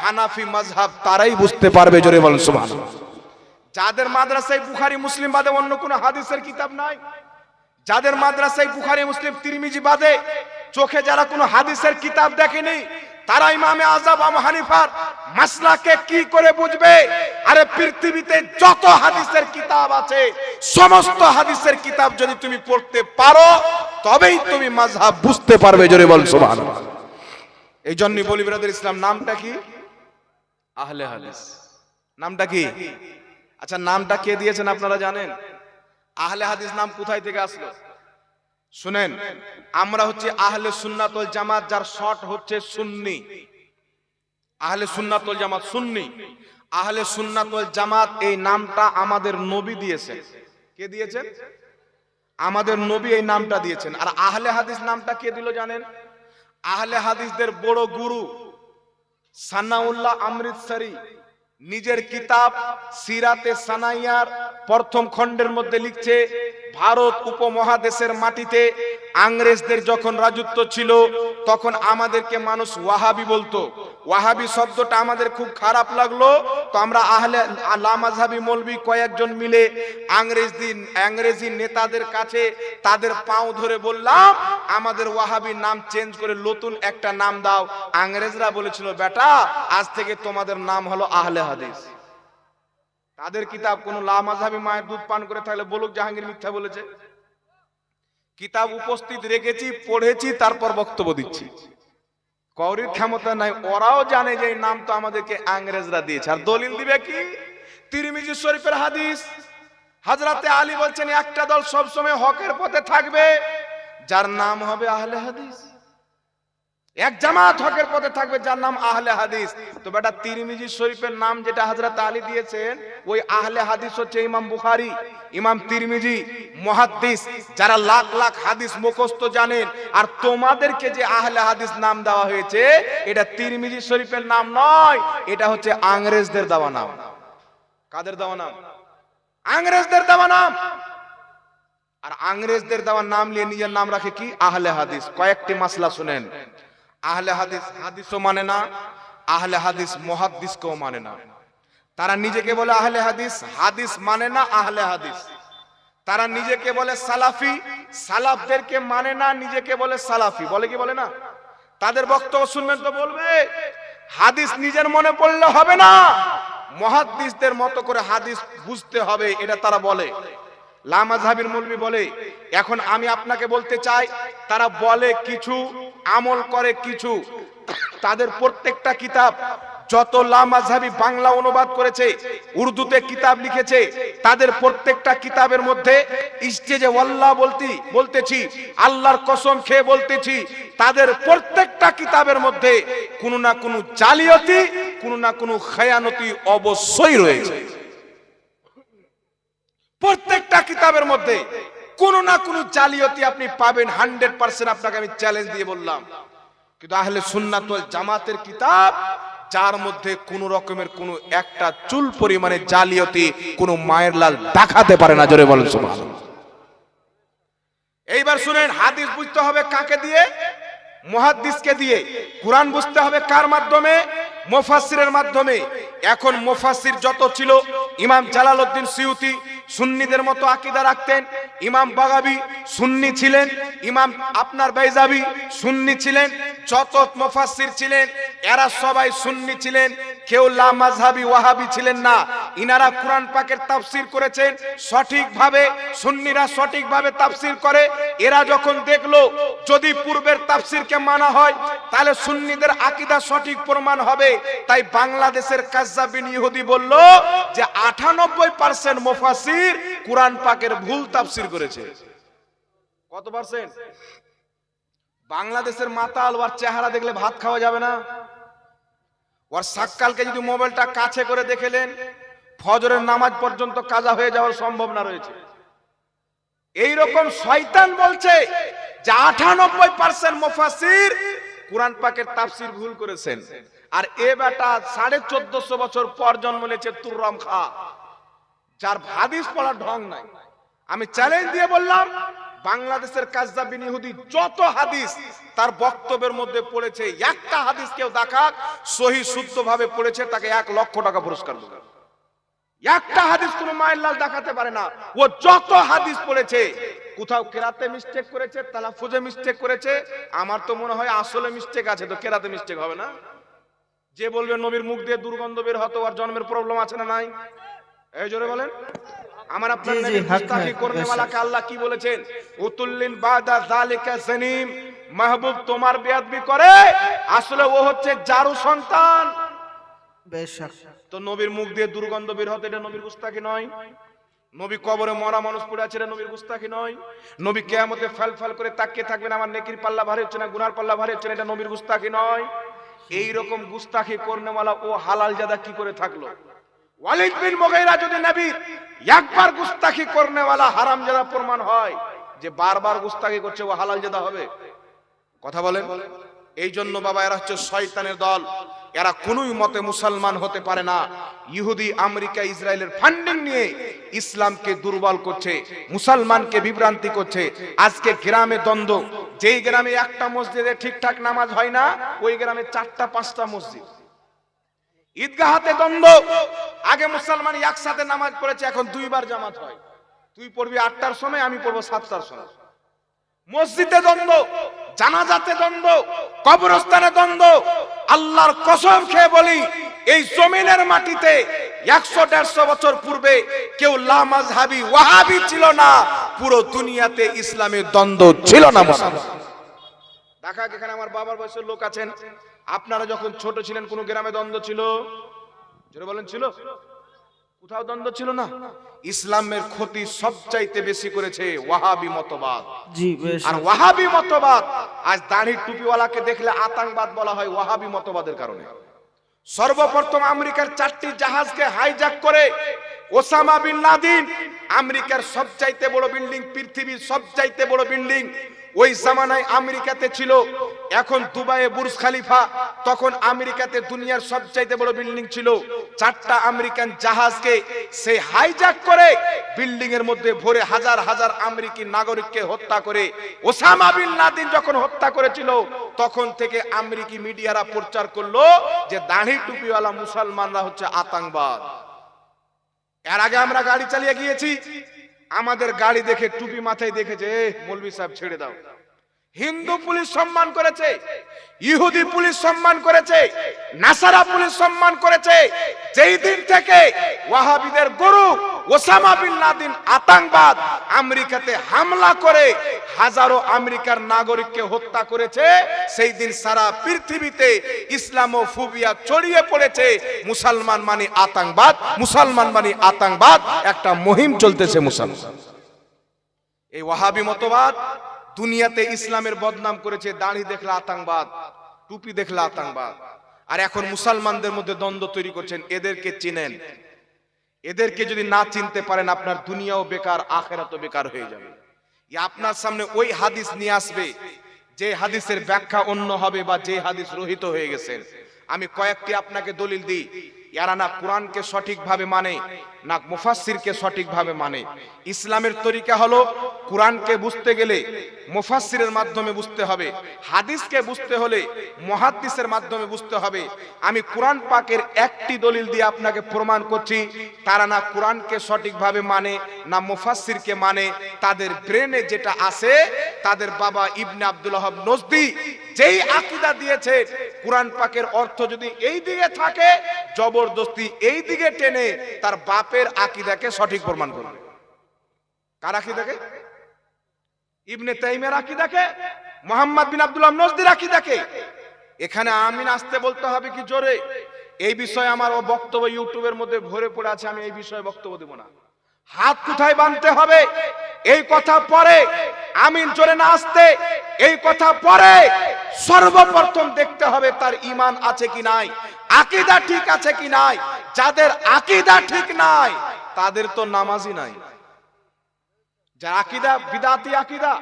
হানাফি মাযহাব তারাই বুঝতে পারবে। জোরে বলেন সুবহানাল্লাহ। যাদের মাদ্রাসায় বুখারী মুসলিম বাদে অন্য কোনো হাদিসের কিতাব নাই, যাদের মাদ্রাসায় বুখারী মুসলিম তিরমিজি বাদে চোখে যারা কোনো হাদিসের কিতাব দেখেনি, তারা ইমামে আযম আবু হানিফার মাসলাকে কি করে বুঝবে? আরে পৃথিবীতে যত হাদিসের কিতাব আছে, সমস্ত হাদিসের কিতাব যদি তুমি পড়তে পারো, তবেই তুমি মাযহাব বুঝতে পারবে। জোরে বল সুবহানাল্লাহ। এই জন্যই বলি ব্রাদার, ইসলাম নামটা কি? আহলে হাদিস। নামটা কি? আচ্ছা, নামটা কে দিয়েছেন আপনারা জানেন? আহলে হাদিস নাম কোথায় থেকে আসলো শুনেন। আমরা হচ্ছে আহলে সুন্নাত ওয়াল জামাত, যার শর্ট হচ্ছে সুন্নি। আহলে সুন্নাত ওয়াল জামাত সুন্নি। আহলে সুন্নাত ওয়াল জামাত এই নামটা আমাদের নবী দিয়েছেন। কে দিয়েছেন? আমাদের নবী এই নামটা দিয়েছেন। আর আহলে হাদিস নামটা কে দিল জানেন? আহলে হাদিসদের বড় গুরু সানাউল্লাহ অমৃতসরি নিজের কিতাব সিরাতে সানাইয়ার প্রথম খণ্ডের মধ্যে লিখছে, ভারত উপমহাদেশের মাটিতে ইংরেজদের যখন রাজত্ব ছিল, তখন আমাদেরকে মানুষ ওয়াহাবি বলতো। ওয়াহাবি শব্দটা আমাদের খুব খারাপ লাগলো, তো আমরা আহলে লা মাযহাবি মৌলবি কয়েকজন মিলে ইংরেজি নেতাদের কাছে তাদের পাও ধরে বললাম, আমাদের ওয়াহাবির নাম চেঞ্জ করে নতুন একটা নাম দাও। ইংরেজরা বলেছিল, বেটা আজ থেকে তোমাদের নাম হলো আহলে হাদিস। তাদের কিতাব কোন লা মাযহাবি মায়ের দুধ পান করে থাকলে বলুক জাহাঙ্গীর মিথ্যা বলেছে। কিতাব উপস্থিত রেখেছি, পড়েছি, তারপর বক্তব্য দিচ্ছি। কওরির ক্ষমতা নাই, ওরাও জানে যে এই নাম তো আমাদেরকে ইংরেজরা দিয়েছে। আর দলিল দিবে কি? তিরমিজি শরীফের হাদিস। হযরতে আলী বলছেন, একটা দল সব সময় হকের পথে থাকবে, যার নাম হবে আহলে হাদিস। এক জামাত হকের পথে থাকবে, যার নাম আহলে হাদিস। তো বেটা তিরমিজি শরীফের নাম যেটা হযরত আলী দিয়েছেন, ওই আহলে হাদিস হচ্ছে ইমাম বুখারী, ইমাম তিরমিজি, মুহাদ্দিস, যারা লাখ লাখ হাদিস মুখস্থ জানেন। আর তোমাদেরকে যে আহলে হাদিস নাম দেওয়া হয়েছে, এটা তিরমিজি শরীফের নাম নয়, এটা হচ্ছে ইংরেজদের দেওয়া নাম। কাদের দেওয়া নাম? ইংরেজদের দেওয়া নাম। আর ইংরেজদের দেওয়া নাম নিয়ে নিজের নাম রাখে কি? আহলে হাদিস। কয়েকটি মাসলা শুনেন। আহলে হাদিস হাদিসও মানে না, আহলে হাদিস মুহাদ্দিসকেও মানে না। তারা নিজেকে বলে আহলে হাদিস, হাদিস মানে না আহলে হাদিস। তারা নিজেকে বলে সালাফি, সালাফদেরকে মানে না, নিজেকে বলে সালাফি। বলে কি বলে না? তাদের বক্তব্য শুনবেন তো বলবে হাদিস নিজের মনে পড়লে হবে না, মুহাদ্দিসদের মতো করে হাদিস বুঝতে হবে, এটা তারা বলে। লামাযহাবির মৌলবি বলে। এখন আমি আপনাকে বলতে চাই, তারা বলে কিছু, আমল করে কিছু। তাদের প্রত্যেকটা কিতাব, যত লামাযহাবি বাংলা অনুবাদ করেছে, উর্দুতে কিতাব লিখেছে, তাদের প্রত্যেকটা কিতাবের মধ্যে স্টেজে ওয়াল্লাহ বলতেছি, আল্লাহর কসম খেয়ে বলতেছি, তাদের প্রত্যেকটা কিতাবের মধ্যে কোনো না কোনো জালিয়াতি, কোনো না কোনো খেয়ানতি অবশ্যই রয়েছে। প্রত্যেকটা কিতাবের মধ্যে কোনো না কোনো জালিয়াতি আপনি পাবেন 100%, আপনাকে আমি চ্যালেঞ্জ দিয়ে বললাম। কিন্তু আহলে সুন্নাত ওয়াল জামাতের কিতাব, যার মধ্যে কোন রকমের কোন একটা চুল পরিমাণে জালিয়াতি কোন মায়ের লাল দেখাতে পারে না। জোরে বলেন সুবহানাল্লাহ। এইবার শুনেন, হাদিস বুঝতে হবে কাকে দিয়ে? মুহাদ্দিসকে দিয়ে। কুরআন বুঝতে হবে কার মাধ্যমে? মুফাসসিরের মাধ্যমে। এখন মুফাসসির যত ছিল, ইমাম জালালউদ্দিন সিউতি সুন্নিদের মতো আকীদা রাখতেন, ইমাম বাগাবী সুন্নি ছিলেন, ইমাম আপনার বাইজাবি সুন্নি ছিলেন, যত মুফাসসির ছিলেন এরা সবাই সুন্নি ছিলেন, কেউ লামাযহাবি ওয়াহাবি ছিলেন না। ইনারা কুরআন পাকের তাফসীর করেছেন সঠিকভাবে, সুন্নিরা সঠিকভাবে তাফসীর করে। এরা যখন দেখলো যদি পূর্বের তাফসীরকে মানা হয় তাহলে সুন্নিদের আকীদা সঠিক প্রমাণ হবে, তাই বাংলাদেশের কাজ্জাবিন ইহুদি বলল যে 98% মুফাসসির কুরআন পাকের ভুল তাফসীর করেছে। কত পার্সেন্ট? বাংলাদেশের মাতাল, ওর চেহারা দেখলে ভাত খাওয়া যাবে না। ওর সাক্কালকে যদি মোবাইলটা কাছে করে দেখেলেন, ফজরের নামাজ পর্যন্ত কাজা হয়ে যাওয়ার সম্ভাবনা রয়েছে। এইরকম শয়তান বলছে যে 98% মুফাসসির কুরআন পাকের তাফসীর ভুল করেছেন। আর এ বেটা 1450 বছর পর জন্ম নিয়েছে তুররাম খা, যার হাদিস পড়ার ঢং নাই। আমি চ্যালেঞ্জ দিয়ে বললাম, বাংলাদেশের কাজ্জাবিন ইহুদি যত হাদিস তার বক্তব্যের মধ্যে পড়েছে, একটা হাদিস কেউ দেখাক সহি শুদ্ধভাবে পড়েছে, তাকে 1 লক্ষ টাকা পুরস্কার দেবে। একটা হাদিস কোন মায়ের লাল দেখাতে পারে না। ও যত হাদিস পড়েছে, কোথাও কেরাতে মিস্টেক করেছে, তালাফুজে মিস্টেক করেছে, আমার তো মনে হয় আসলে মিস্টেক আছে, তো কেরাতে মিস্টেক হবে না। যে বলবে নবীর মুখ দিয়ে দুর্গন্ধ বের হতো, আর জন্মের প্রবলেম আছে না নাই? এই জোরে বলেন। আমার আপনার নবীর গুস্তাখি করনে ওয়ালাকে আল্লাহ কি বলেছেন? উতুল্লিন বাদা যালিকা জানিম, মাহবুব তোমার বেয়াদবি করে, আসলে ও হচ্ছে জারু সন্তান। বেশক। তো নবীর মুখ দিয়ে দুর্গন্ধ বের হতে এটা নবীর গুস্তাখি নয়? নবী কবরে মরা মানুষ পড়ে আছে, এটা নবীর গুস্তাখি নয়? নবী কিয়ামতে ফাল করে তাকিয়ে থাকবেন, আমার নেকির পাল্লা ভারী হচ্ছে না, গুনার পাল্লা ভারী হচ্ছে না, এটা নবীর গুস্তাখি নয়? এই রকম গুস্তাখি করনেওয়ালা ও হালাল জাদা কি করে থাকলো? ওয়ালিদ বিন মুগীরা যদি নবীর একবার গুস্তাখি করনেওয়ালা হারামজাদা প্রমাণ হয়, যে বারবার গুস্তাখি করছে, ও হালাল জাদা হবে? কথা বলেন। এই জন্য বাবা, এরা হচ্ছে শয়তানের দল, এরা কোনোই মতে মুসলমান হতে পারে না। ইহুদি, আমেরিকা, ইসরায়েলের ফান্ডিং নিয়ে ইসলামকে দুর্বল করছে, মুসলমানকে বিভ্রান্তি করছে। আজকে গ্রামে দ্বন্দ্ব, যেই গ্রামে একটা মসজিদে ঠিকঠাক নামাজ হয় না, ওই গ্রামে 4টা-5টা মসজিদ। ঈদগাহাতে দ্বন্দ্ব, আগে মুসলমান একসাথে নামাজ পড়েছে, এখন 2বার জামাত হয়। তুই পড়বি 8টার সময়, আমি পড়বো 7টার সময়। মসজিদে দ্বন্দ্ব, জানাজাতে দ্বন্দ্ব, কবরস্থানে দ্বন্দ্ব। আল্লাহর কসম খেয়ে বলি, এই জমিনের মাটিতে 100-150 বছর পূর্বে কেউ লামাযহাবি ওয়াহাবি ছিল না, পুরো দুনিয়াতে ইসলামের দ্বন্দ্ব ছিল না। দেখা, এখানে আমার বাবার বয়সের লোক আছেন, আপনারা যখন ছোট ছিলেন কোন গ্রামে দ্বন্দ্ব ছিল? জোরে বলেন, ছিল? কোথাও দ্বন্দ্ব ছিল না। ইসলামের ক্ষতি সবচাইতে বেশি করেছে ওয়াহাবি মতবাদ। জি বেশক। আর ওয়াহাবি মতবাদ, আজ দাড়ি টুপিওয়ালাকে দেখলে আতঙ্কবাদ বলা হয় ওয়াহাবি মতবাদের কারণে। সর্বপ্রথম আমেরিকার 4টি জাহাজকে হাইজ্যাক করে ওসামা বিন লাদেন, আমেরিকার সবচাইতে বড় বিল্ডিং, পৃথিবীর সবচাইতে বড় বিল্ডিং ওই জামানায় আমেরিকাতে ছিল। এখন দুবাইয়ে বুর্জ খালিফা, তখন আমেরিকাতে দুনিয়ার সবচাইতে বড় বিল্ডিং ছিল, 4টা আমেরিকান জাহাজকে সে হাইজ্যাক করে বিল্ডিং এর মধ্যে ভরে হাজার হাজার আমেরিকি নাগরিককে হত্যা করে ওসামা বিন লাদেন যখন হত্যা করেছিল, তখন থেকে আমেরিকি মিডিয়ারা প্রচার করলো যে দাড়ি টুপিওয়ালা মুসলমানরা হচ্ছে আতঙ্কবাদ। এর আগে আমরা গাড়ি চালিয়ে গিয়েছি, আমাদের গাড়ি দেখে টুপি মাথায় দেখেছে, মৌলভী সাহেব ছেড়ে দাও। হিন্দু পুলিশ সম্মান করেছে, ইহুদি পুলিশ সম্মান করেছে, নাসারা পুলিশ সম্মান করেছে। যেই দিন থেকে ওয়াহাবিদের গুরু ওসামা বিন লাদেন আতঙ্কবাদ আমেরিকাতে হামলা করে হাজারো আমেরিকার নাগরিককে হত্যা করেছে, সেই দিন সারা পৃথিবীতে ইসলামোফোবিয়া ছড়িয়ে পড়েছে। মুসলমান মানে আতঙ্কবাদ, মুসলমান মানে আতঙ্কবাদ, একটা মুহিম চলতেছে মুসলমান। এই ওয়াহাবি মতবাদ দুনিয়াতে ইসলামের বদনাম করেছে। দাড়ি দেখলে আতঙ্কবাদ, টুপি দেখলে আতঙ্কবাদ। আর এখন মুসলমানদের মধ্যে দ্বন্দ্ব তৈরি করছেন। এদেরকে চিনেন, এদেরকে যদি না চিনতে পারেন আপনার দুনিয়াও বেকার, আখিরাতও বেকার হয়ে যাবে। আপনার সামনে ওই হাদিস নিয়ে আসবে যে হাদিসের ব্যাখ্যা অন্য হবে, বা যে হাদিস রহিত হয়ে গেছে। আমি কয়েকটি আপনাকে দলিল দিই। এরা না কোরআনকে সঠিকভাবে মানে, না মুফাসসিরকে সঠিকভাবে মানে। ইসলামের তরিকা হলো কোরআনকে বুঝতে গেলে মুফাসসিরের মাধ্যমে বুঝতে হবে, হাদিসকে বুঝতে হলে মুহাদ্দিসের মাধ্যমে বুঝতে হবে। আমি কোরআন পাকের একটি দলিল দিয়ে আপনাকে প্রমাণ করছি তারা না কোরআনকে সঠিকভাবে মানে, না মুফাসসিরকে মানে। তাদের ব্রেনে যেটা আছে, তাদের বাবা ইবনে আব্দুল ওয়াহাব নজদি যেই আকীদা দিয়েছে, কোরআন পাকের অর্থ যদি এই দিকে থাকে, জবরদস্তি এই দিকে টেনে তার বাপের আকীদাকে সঠিক প্রমাণ করবে। কার আকীদাকে? ইবনে তাইমিয়ার আকীদাকে, মুহাম্মদ বিন আব্দুল ওয়াহাব নজদির আকীদাকে। এখানে আমিন আসতে বলতে হবে কি জোরে? এই বিষয়ে আমার বক্তব্য ইউটিউবের মধ্যে ভরে পড়ে আছে, আমি এই বিষয়ে বক্তব্য দেব না। হাত কোথায় বাঁধতে হবে এই কথা পরে, আমিন জোরে না আসতে এই কথা পরে। সর্বপ্রথম দেখতে হবে তার ঈমান আছে কি নাই, আকীদা ঠিক আছে কি নাই। যাদের আকীদা ঠিক নাই তাদের তো নামাজই নাই, যার আকীদা বিদআতি আকীদা।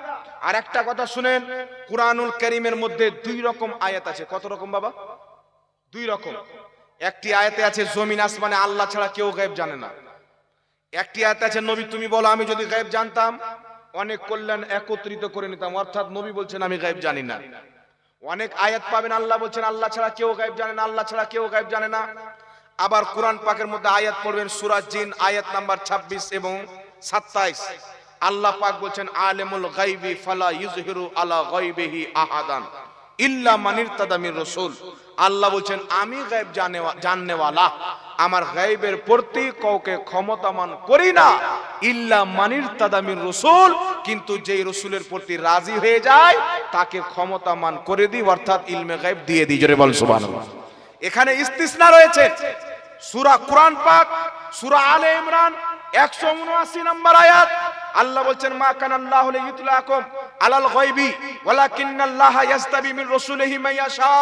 আর একটা কথা শুনেন, কুরআনুল কারীমের মধ্যে 2 রকম আয়াত আছে। কত রকম বাবা? 2 রকম। একটি আয়াতে আছে জমিন আসমানে আল্লাহ ছাড়া কেউ গায়েব জানে না। একটি আয়াত আছে নবী তুমি বলো আমি যদি গায়েব জানতাম অনেক কল্যাণ একত্রিত করে নিতাম, অর্থাৎ নবী বলছেন আমি গায়েব জানি না। অনেক আয়াত পাবেন আল্লাহ বলছেন আল্লাহ ছাড়া কেউ গায়েব জানে না, আল্লাহ ছাড়া কেউ গায়েব জানে না। আবার কোরআন পাকের মধ্যে আয়াত পড়বেন সূরা জিন আয়াত নাম্বার 26 এবং 27। আল্লাহ পাক বলছেন আলিমুল গায়বি ফালা ইযহিরু আলা গায়বিহি আহাদান ইল্লা মান ইরতাদা মির রাসূল। আল্লাহ বলছেন আমি গায়েব জাননেওয়ালা, আমার গায়েবের প্রতি কাউকে ক্ষমতামান করি না, ইল্লা মান ইরতাদা মির রাসূল, কিন্তু যেই রাসূলের প্রতি রাজি হয়ে যায় তাকে ক্ষমতামান করে দিই, অর্থাৎ ইলমে গায়েব দিয়ে দিই। জোরে বল সুবহানাল্লাহ। এখানে ইস্তিসনা রয়েছে। সূরা কুরআন পাক সূরা আলে ইমরান 179 নম্বর আয়াত আল্লাহ বলছেন মা কানাল্লাহু লিইতলাকুম আলাল গায়বি ওয়ালাকিন্নাল্লাহা ইয়াসতাবি মির রাসূলিহি মান ইয়াশা।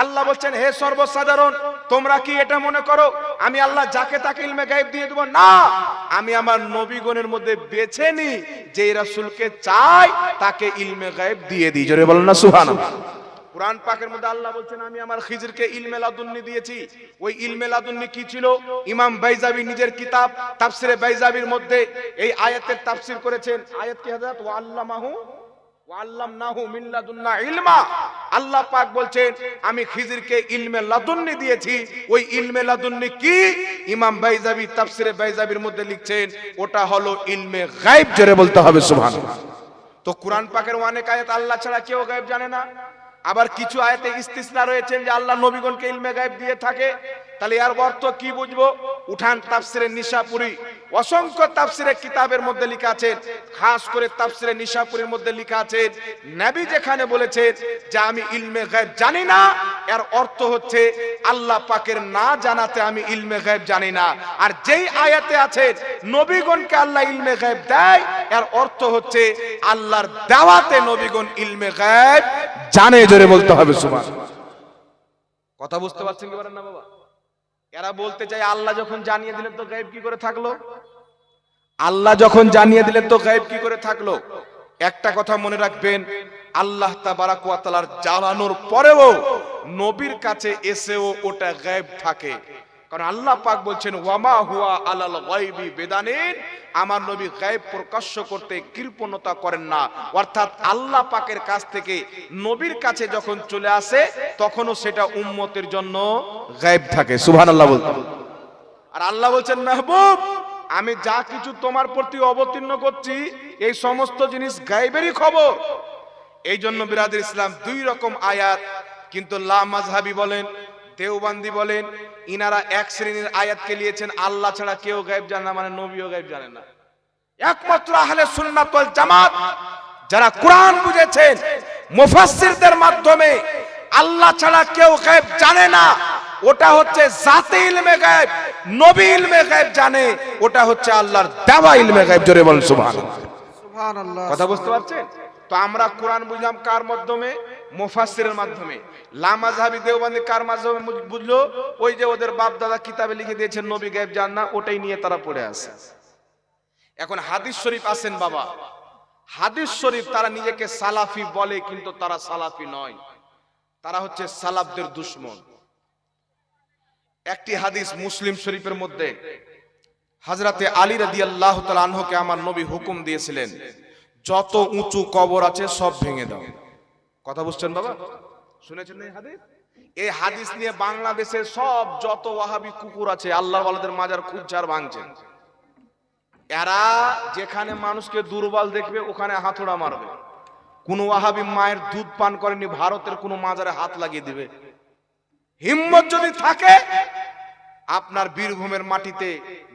আল্লাহ বলছেন হে সর্বসাধারণ, তোমরা কি এটা মনে করো আমি আল্লাহ যাকে তাকে ইলমে গায়েব দিয়ে দেব? না, আমি আমার নবীগণের মধ্যে বেছে নি, যে রাসূলকে চাই তাকে ইলমে গায়েব দিয়ে দিই। জোরে বলেন না সুবহানাল্লাহ। কুরআন পাকের মধ্যে আল্লাহ বলছেন আমি আমার খিজরকে ইলমে লাদুন্নি দিয়েছি। ওই ইলমে লাদুন্নি কি ছিল? ইমাম বাইজাবি নিজের কিতাব তাফসিরে বাইজাবির মধ্যে এই আয়াতের তাফসীর করেছেন। আয়াত কি হযরত ওয়া আল্লামনাহু মিন লাদুন্না ইলমা। আল্লাহ পাক বলছেন আমি খিজরকে ইলমে লাদুন্নি দিয়েছি। ওই ইলমে লাদুন্নি কি? ইমাম বাইজাবি তাফসিরে বাইজাবির মধ্যে লিখছেন ওটা হলো ইলমে গায়েব। জোরে বলতে হবে সুবহানাল্লাহ। তো কুরআন পাকের অনেক আয়াত আল্লাহ ছাড়া কেউ গায়েব জানে না। আবার কিছু আয়াতে ইস্তিসনা রয়েছে যে আল্লাহ নবীগণকে ইলমে গায়েব দিয়ে থাকে। তাহলে এর অর্থ কি বুঝবো? উঠান তাফসিরে নিশাপুরি, অসংখ্য তাফসিরে কিতাবের মধ্যে লেখা আছে, খাস করে তাফসিরে নিশাপুরির মধ্যে লেখা আছে নবী যেখানে বলেছেন যে আমি ইলমে গায়েব জানি না, এর অর্থ হচ্ছে আল্লাহ পাকের না জানাতে আমি ইলমে গায়েব জানি না। আর যেই আয়াতে আছে নবীগণকে আল্লাহ ইলমে গায়েব দেয়, এর অর্থ হচ্ছে আল্লাহর দাওয়াতে নবীগণ ইলমে গায়েব জানে। জোরে বলতে হবে সুবহানাল্লাহ। কথা বুঝতে পারছেন কি পারেন না বাবা? এরা বলতে চায় আল্লাহ যখন জানিয়ে দিলেন তো গায়েব কি করে থাকলো? আল্লাহ যখন জানিয়ে দিলেন তো গায়েব কি করে থাকলো? একটা কথা মনে রাখবেন, আল্লাহ তাবারাক ওয়া তাআলার জানানোর পরেও নবীর কাছে এসেও ওটা গায়েব থাকে। কারণ আল্লাহ পাক বলছেন ওয়ামা হুয়া আলাল গায়বি বিদানিন, আমার নবী গায়েব প্রকাশ্য করতে কৃপণতা করেন না। অর্থাৎ আল্লাহ পাকের কাছ থেকে নবীর কাছে যখন চলে আসে তখনও সেটা উম্মতের জন্য গায়েব থাকে। সুবহানাল্লাহ বলতে। আর আল্লাহ বলছেন মাহবুব, আমি যা কিছু তোমার প্রতি অবতীর্ণ করছি এই সমস্ত জিনিস গায়েবেরই খবর। এই জন্য বিরাদর ইসলাম দুই রকম আয়াত, কিন্তু লা মাযহাবি বলেন, দেওবন্দি বলেন, ইনারা এক শ্রেণীর আয়াতকে নিয়েছেন আল্লাহ ছাড়া কেউ গায়েব জানে না, মানে নবীও গায়েব জানে না। একমাত্র আহলে সুন্নাত ওয়াল জামাত যারা কোরআন বুঝেছেন মুফাসসিরদের মাধ্যমে আল্লাহ ছাড়া কেউ গায়েব জানে না, ওটা হচ্ছে জাতে ইলমে গায়েব। নবী ইলমে গায়েব জানে, ওটা হচ্ছে আল্লাহর দেওয়া ইলমে গায়েব। জোরে বলেন সুবহানাল্লাহ। সুবহানাল্লাহ। কথা বুঝতে পারছেন তো? আমরা কোরআন বুঝলাম কার মাধ্যমে? মুফাসসিরের মাধ্যমে। লা মাযহাবি দেওবন্দি কার মাধ্যমে বুঝলো? ওই যে ওদের বাপ দাদা কিতাবে লিখে দিয়েছেন নবী গায়েব জানে না, ওটাই নিয়ে তারা পড়ে আছে। এখন হাদিস শরীফ আছেন বাবা, হাদিস শরীফ তারা নিজেকে সালাফি বলে, কিন্তু তারা সালাফি নয়, তারা হচ্ছে সালাফদের দুশমন। একটি হাদিস মুসলিম শরীফের মধ্যে হযরতে আলী রাদিয়াল্লাহু তাআলা আনহুকে আমার নবী হুকুম দিয়েছিলেন যত উঁচু কবর আছে সব ভেঙে দাও। কথা বুঝছেন বাবা? শুনেছেন এই হাদিস? এই হাদিস নিয়ে বাংলাদেশের সব যত ওয়াহাবি কুকুর আছে আল্লাহর ওয়ালাদের মাজার খুঁজছে আর ভাঙছেন। এরা যেখানে মানুষকে দুর্বল দেখবে ওখানে হাতুড়া মারবে। কোন ওয়াহাবি মায়ের দুধ পান করেনি ভারতের কোন মাজারে হাত লাগিয়ে দিবে। হিম্মত যদি থাকে, আপনার বীরভূমের মাটিতে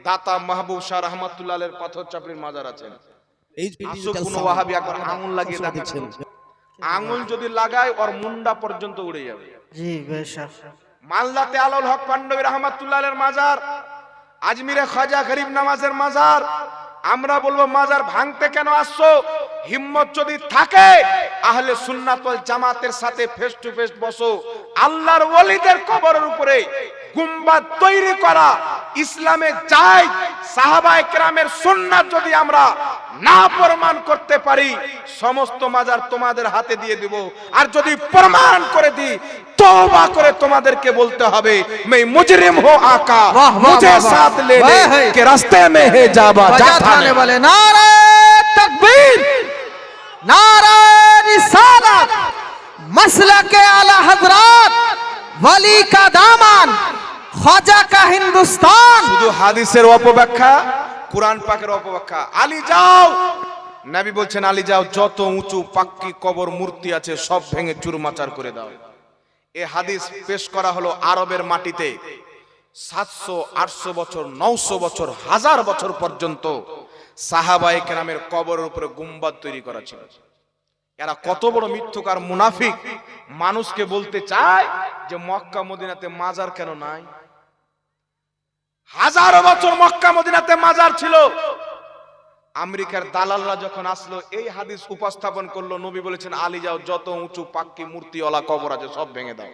দাতা মাহবুব শাহ রহমাতুল্লাহ আলাইহির পাথর চাপড়ির মাজার আছে। কোন ওয়াহাবি একবার আঙুল লাগিয়ে দেখাচ্ছেন, আঙুল যদি লাগায় ওর মুন্ডা পর্যন্ত উড়ে যাবে। জি বেশক। মালদাতে আলাউল হক পান্ডবী রহমাতুল্লাহ আলাইহির মাজার, আজমিরে খাজা গরিব নওয়াজের মাজার। আমরা বলবো মাজার ভাঙতে কেন আসছো? হিম্মত যদি থাকে আহলে সুন্নাত ওয়াল জামাতের সাথে ফেস টু ফেস বসো। আল্লাহর ওলিদের কবরের উপরে গুম্বাদ তৈরি করা ইসলামে জায়েজ। সাহাবায়ে কেরামের সুন্নাত যদি আমরা না প্রমাণ করতে পারি, সমস্ত মাজার তোমাদের হাতে দিয়ে দেব। আর যদি প্রমাণ করে দিই, তওবা করে তোমাদেরকে বলতে হবে मैं मुजरिम हो आका, मुझे साथ ले ले के रास्ते में है जाबा जाने वाले। नारे तकबीर, नारे रिसालत, मसलके आला हजरत, वली का दामन, ख्वाजा का हिंदुस्तान। শুধু হাদিসের অপব্যাখ্যা, কুরআন পাকের অপব্যাখ্যা। আলী যাও, নবী বলছেন আলী যাও, যত উঁচু পাক্কি কবর মূর্তি আছে সব ভেঙে চুরমাচার করে দাও। এই হাদিস পেশ করা হলো আরবের মাটিতে 700, 800 বছর, 900 বছর, 1000 বছর পর্যন্ত সাহাবায়ে কেরামের কবরের উপরে গুম্বাদ তৈরি করা ছিল। এরা কত বড় মিথ্যুকার মুনাফিক! মানুষকে বলতে চায় যে মক্কা মদিনাতে মাজার কেন নাই? হাজারো বছর মক্কা মদিনাতে মাজার ছিল। আমেরিকার দালালরা যখন আসলো এই হাদিস উপস্থাপন করলো, নবী বলেছেন আলী যাও, যত উঁচু পাক্কি মূর্তিওয়ালা কবর আছে সব ভেঙে দাও।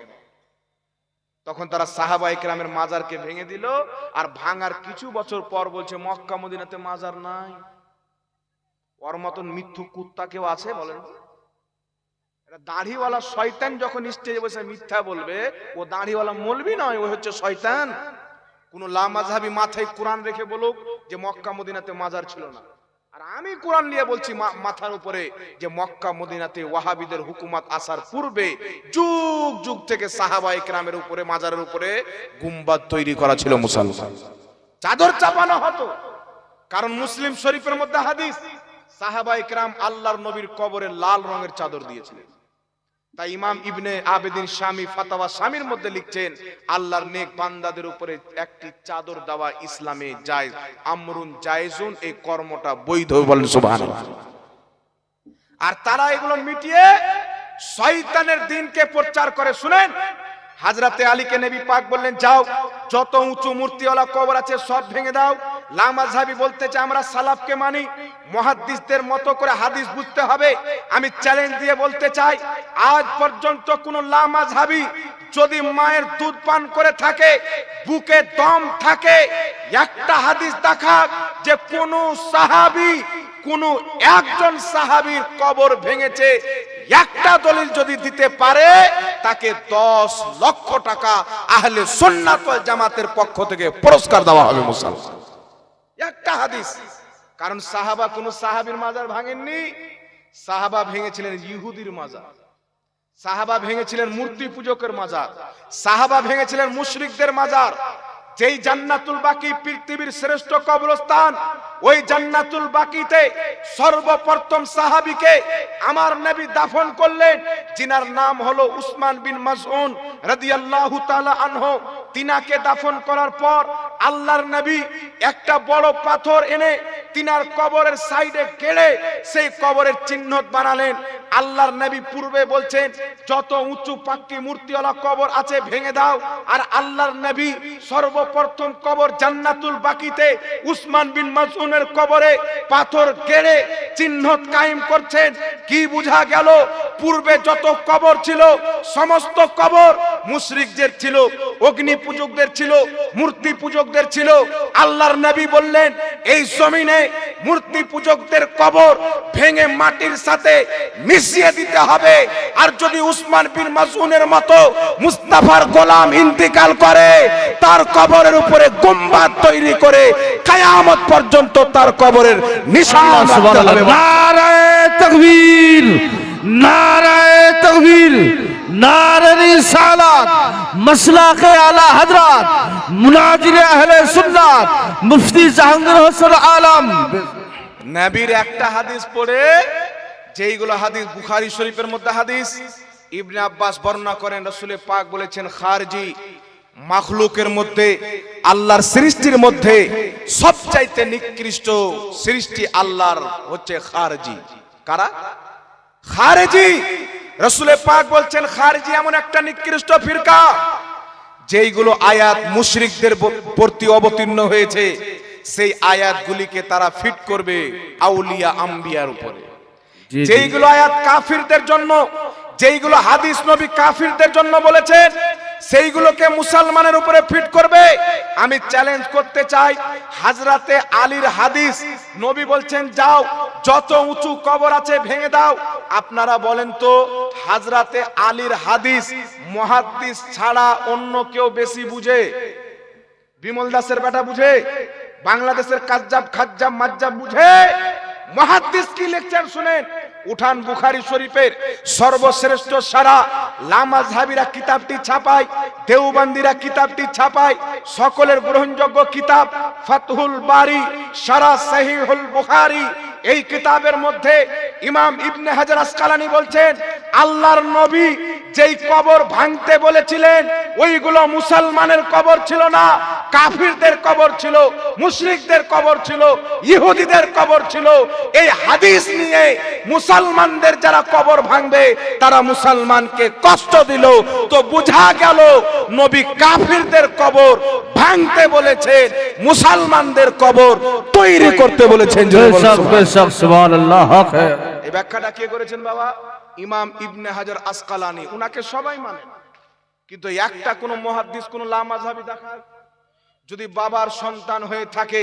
তখন তারা সাহাবায়ে কেরামের মাজারকে ভেঙে দিল। আর ভাঙার কিছু বছর পর বলছে মক্কা মদিনাতে মাজার নাই। ওর মতন মিথ্যু কুত্তা কেউ আছে বলেন? দাড়িওয়ালা শয়তান যখন স্টেজে বসে মিথ্যা বলবে, ও দাড়িওয়ালা মৌলবি নয়, ও হচ্ছে শয়তান। কোন লা মাযহাবি মাথায় কোরআন রেখে বলুক যে মক্কা মদিনাতে মাজার ছিল না, আর আমি কোরআন নিয়ে বলছি মাথার উপরে যে মক্কা মদিনাতে ওয়াহাবিদের হুকুমত আসার পূর্বে যুগ যুগ থেকে সাহাবায়ে কেরামের উপরে মাজারের উপরে গুম্বাদ তৈরি করা ছিল। মুসলমান চাদর চাপানো হতো, কারণ মুসলিম শরীফের মধ্যে হাদিস সাহাবায়ে কেরাম আল্লাহর নবীর কবরে লাল রঙের চাদর দিয়েছিলেন। তাই ইমাম ইবনে আবেদিন শামী ফাতাওয়া শামীর মধ্যে লিখছেন আল্লাহর নেক বান্দাদের উপরে একটি চাদর দেওয়া ইসলামে জায়েজ, আমরুন জায়েজুন, এই কর্মটা বৈধ। বলেন সুবহানাল্লাহ। আর তারা এগুলো মিটিয়ে শয়তানের দ্বীনকে প্রচার করে। শুনেন, হযরতে আলীকে নবী পাক বললেন যাও, যত উঁচু মূর্তিওয়ালা কবর আছে সব ভেঙে দাও। লা মাযহাবি বলতে চাই আমরা সালাফকে মানি, মুহাদ্দিসদের মতো করে হাদিস বুঝতে হবে। আমি চ্যালেঞ্জ দিয়ে বলতে চাই, আজ পর্যন্ত কোন লা মাযহাবি যদি মায়ের দুধ পান করে থাকে, বুকে দম থাকে, একটা হাদিস দেখাক যে কোন সাহাবী, কোন একজন সাহাবীর কবর ভেঙেছে। একটা দলিল যদি দিতে পারে তাকে 10 লক্ষ টাকা আহলে সুন্নাত ওয়াল জামাতের পক্ষ থেকে পুরস্কার দেওয়া হবে মুসলমান। একটা হাদিস। কারণ সাহাবা কোন সাহাবীর মাজার ভাঙেননি, সাহাবা ভেঙেছিলেন ইহুদির মাজার, সাহাবা ভেঙেছিলেন মূর্তি পূজকের মাজার, সাহাবা ভেঙেছিলেন মুশরিকদের মাজার। যেই জান্নাতুল বাকি পৃথিবীর শ্রেষ্ঠ কবরস্থান, ওই জান্নাতুল বাকিতে সর্বপ্রথম সাহাবীকে আমার নবী দাফন করলেন, যিনার নাম হলো উসমান বিন মাসউদ রাদিয়াল্লাহু তাআলা আনহু। তিনাকে দাফন করার পর আল্লাহর নবী একটা বড় পাথর এনে তিনার কবরের সাইডে গেড়ে সেই কবরের চিহ্ন বানালেন। আল্লাহর নবী পূর্বে বলছেন যত উঁচু পাক্কি মূর্তিওয়ালা কবর আছে ভেঙে দাও, আর আল্লাহর নবী সর্বপ্রথম কবর জান্নাতুল বাকিতে উসমান বিন মাসউদের কবরে পাথর গেড়ে চিহ্ন কায়েম করছেন। কি বোঝা গেল? পূর্বে যত কবর ছিল সমস্ত কবর মুশরিকদের ছিল, অগ্নি পূজকদের ছিল, মূর্তি পূজকদের ছিল। আল্লাহর নবী বললেন এই জমিনে মূর্তি পূজকদের কবর ভেঙে মাটির সাথে মিশিয়ে দিতে হবে। আর যদি উসমান বিন মাসউদের মতো মুস্তাফার গোলাম ইন্তিকাল করে, তার কবরের উপরে গুম্বাদ তৈরি করে কিয়ামত পর্যন্ত তার কবরের নিশান রাখতে হবে। নারায়ে তাকবীর, নারায়ে তাকবীর, নারে রিসালাত, মাসলাকে আলা হযরত মুনাজির আহলে সুন্নাত মুফতি জাহাঙ্গীর হোসেন আলম। নবীর একটা হাদিস পড়ে, যেইগুলো হাদিস বুখারী শরীফের মধ্যে হাদিস, ইবনে আব্বাস বর্ণনা করেন রাসূল পাক বলেছেন খারজি মাখলুকের মধ্যে, আল্লাহর সৃষ্টির মধ্যে সবচাইতে নিকৃষ্ট সৃষ্টি আল্লাহর হচ্ছে খারজি। কারা? খারজি। রাসূল পাক বলছেন খারজি এমন একটা নিকৃষ্ট ফিরকা যেইগুলো আয়াত মুশরিকদের প্রতি অবতীর্ণ হয়েছে, সেই আয়াতগুলিকে তারা ফিট করবে আউলিয়া আম্বিয়ার উপরে। যেইগুলো আয়াত কাফিরদের জন্য, যেইগুলো হাদিস নবী কাফিরদের জন্য বলেছেন, সেইগুলোকে মুসলমানের উপরে ফিট করবে। আমি চ্যালেঞ্জ করতে চাই, হযরতে আলীর হাদিস নবী বলছেন যাও যত উঁচু কবর আছে ভেঙে দাও। আপনারা বলেন তো হযরতে আলীর হাদিস মুহাদ্দিস ছাড়া অন্য কেউ বেশি বুঝে? বিমল দাসের বেটা বুঝে? বাংলাদেশের কাজ্জাব খাজ্জাব মাজ্জাব বুঝে? মুহাদ্দিস কি লেকচার শুনেন? উঠান বুখারী শরীফের সর্বশ্রেষ্ঠ সারা লামাযহাবিরা কিতাবটি ছাপায়, দেওবন্দিরা কিতাবটি ছাপায়, সকলের গ্রহণযোগ্য কিতাব ফাতহুল বারী সারা সহিহুল বুখারী। এই কিতাবের মধ্যে ইমাম ইবনে হাজার আসকালানী বলছেন আল্লাহর নবী যেই কবর ভাঙতে বলেছিলেন ওইগুলো মুসলমানের কবর ছিল না, কাফিরদের কবর ছিল, মুশরিকদের কবর ছিল, ইহুদিদের কবর ছিল। এই হাদিস নিয়ে মুসলমানদের যারা কবর ভাঙবে তারা মুসলমানকে কষ্ট দিল। তো বোঝা গেল নবী কাফিরদের কবর ভাঙতে বলেছেন, মুসলমানদের কবর তৈরি করতে বলেছেন। সুবহানাল্লাহ। এই ব্যাখ্যাটা কে করেছেন বাবা? ইমাম ইবনে হাজার আসকালানী। উনাকে সবাই মানে, কিন্তু একটা কোন মুহাদ্দিস কোন লামাযহাবী দেখায় যদি বাবার সন্তান হয়ে থাকে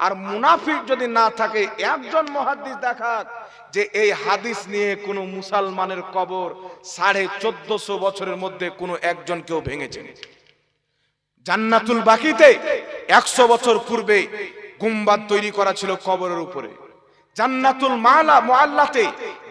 আর মুনাফিক যদি না থাকে, একজন মুহাদ্দিস দেখাক যে এই হাদিস নিয়ে কোন মুসলমানের কবর 1450 বছরের মধ্যে কোন একজন কেউ ভেঙেছে। জান্নাতুল বাকিতে 100 বছর পূর্বে গুম্বাদ তৈরি করা ছিল কবরের উপরে। জান্নাতুল মুআল্লাতে,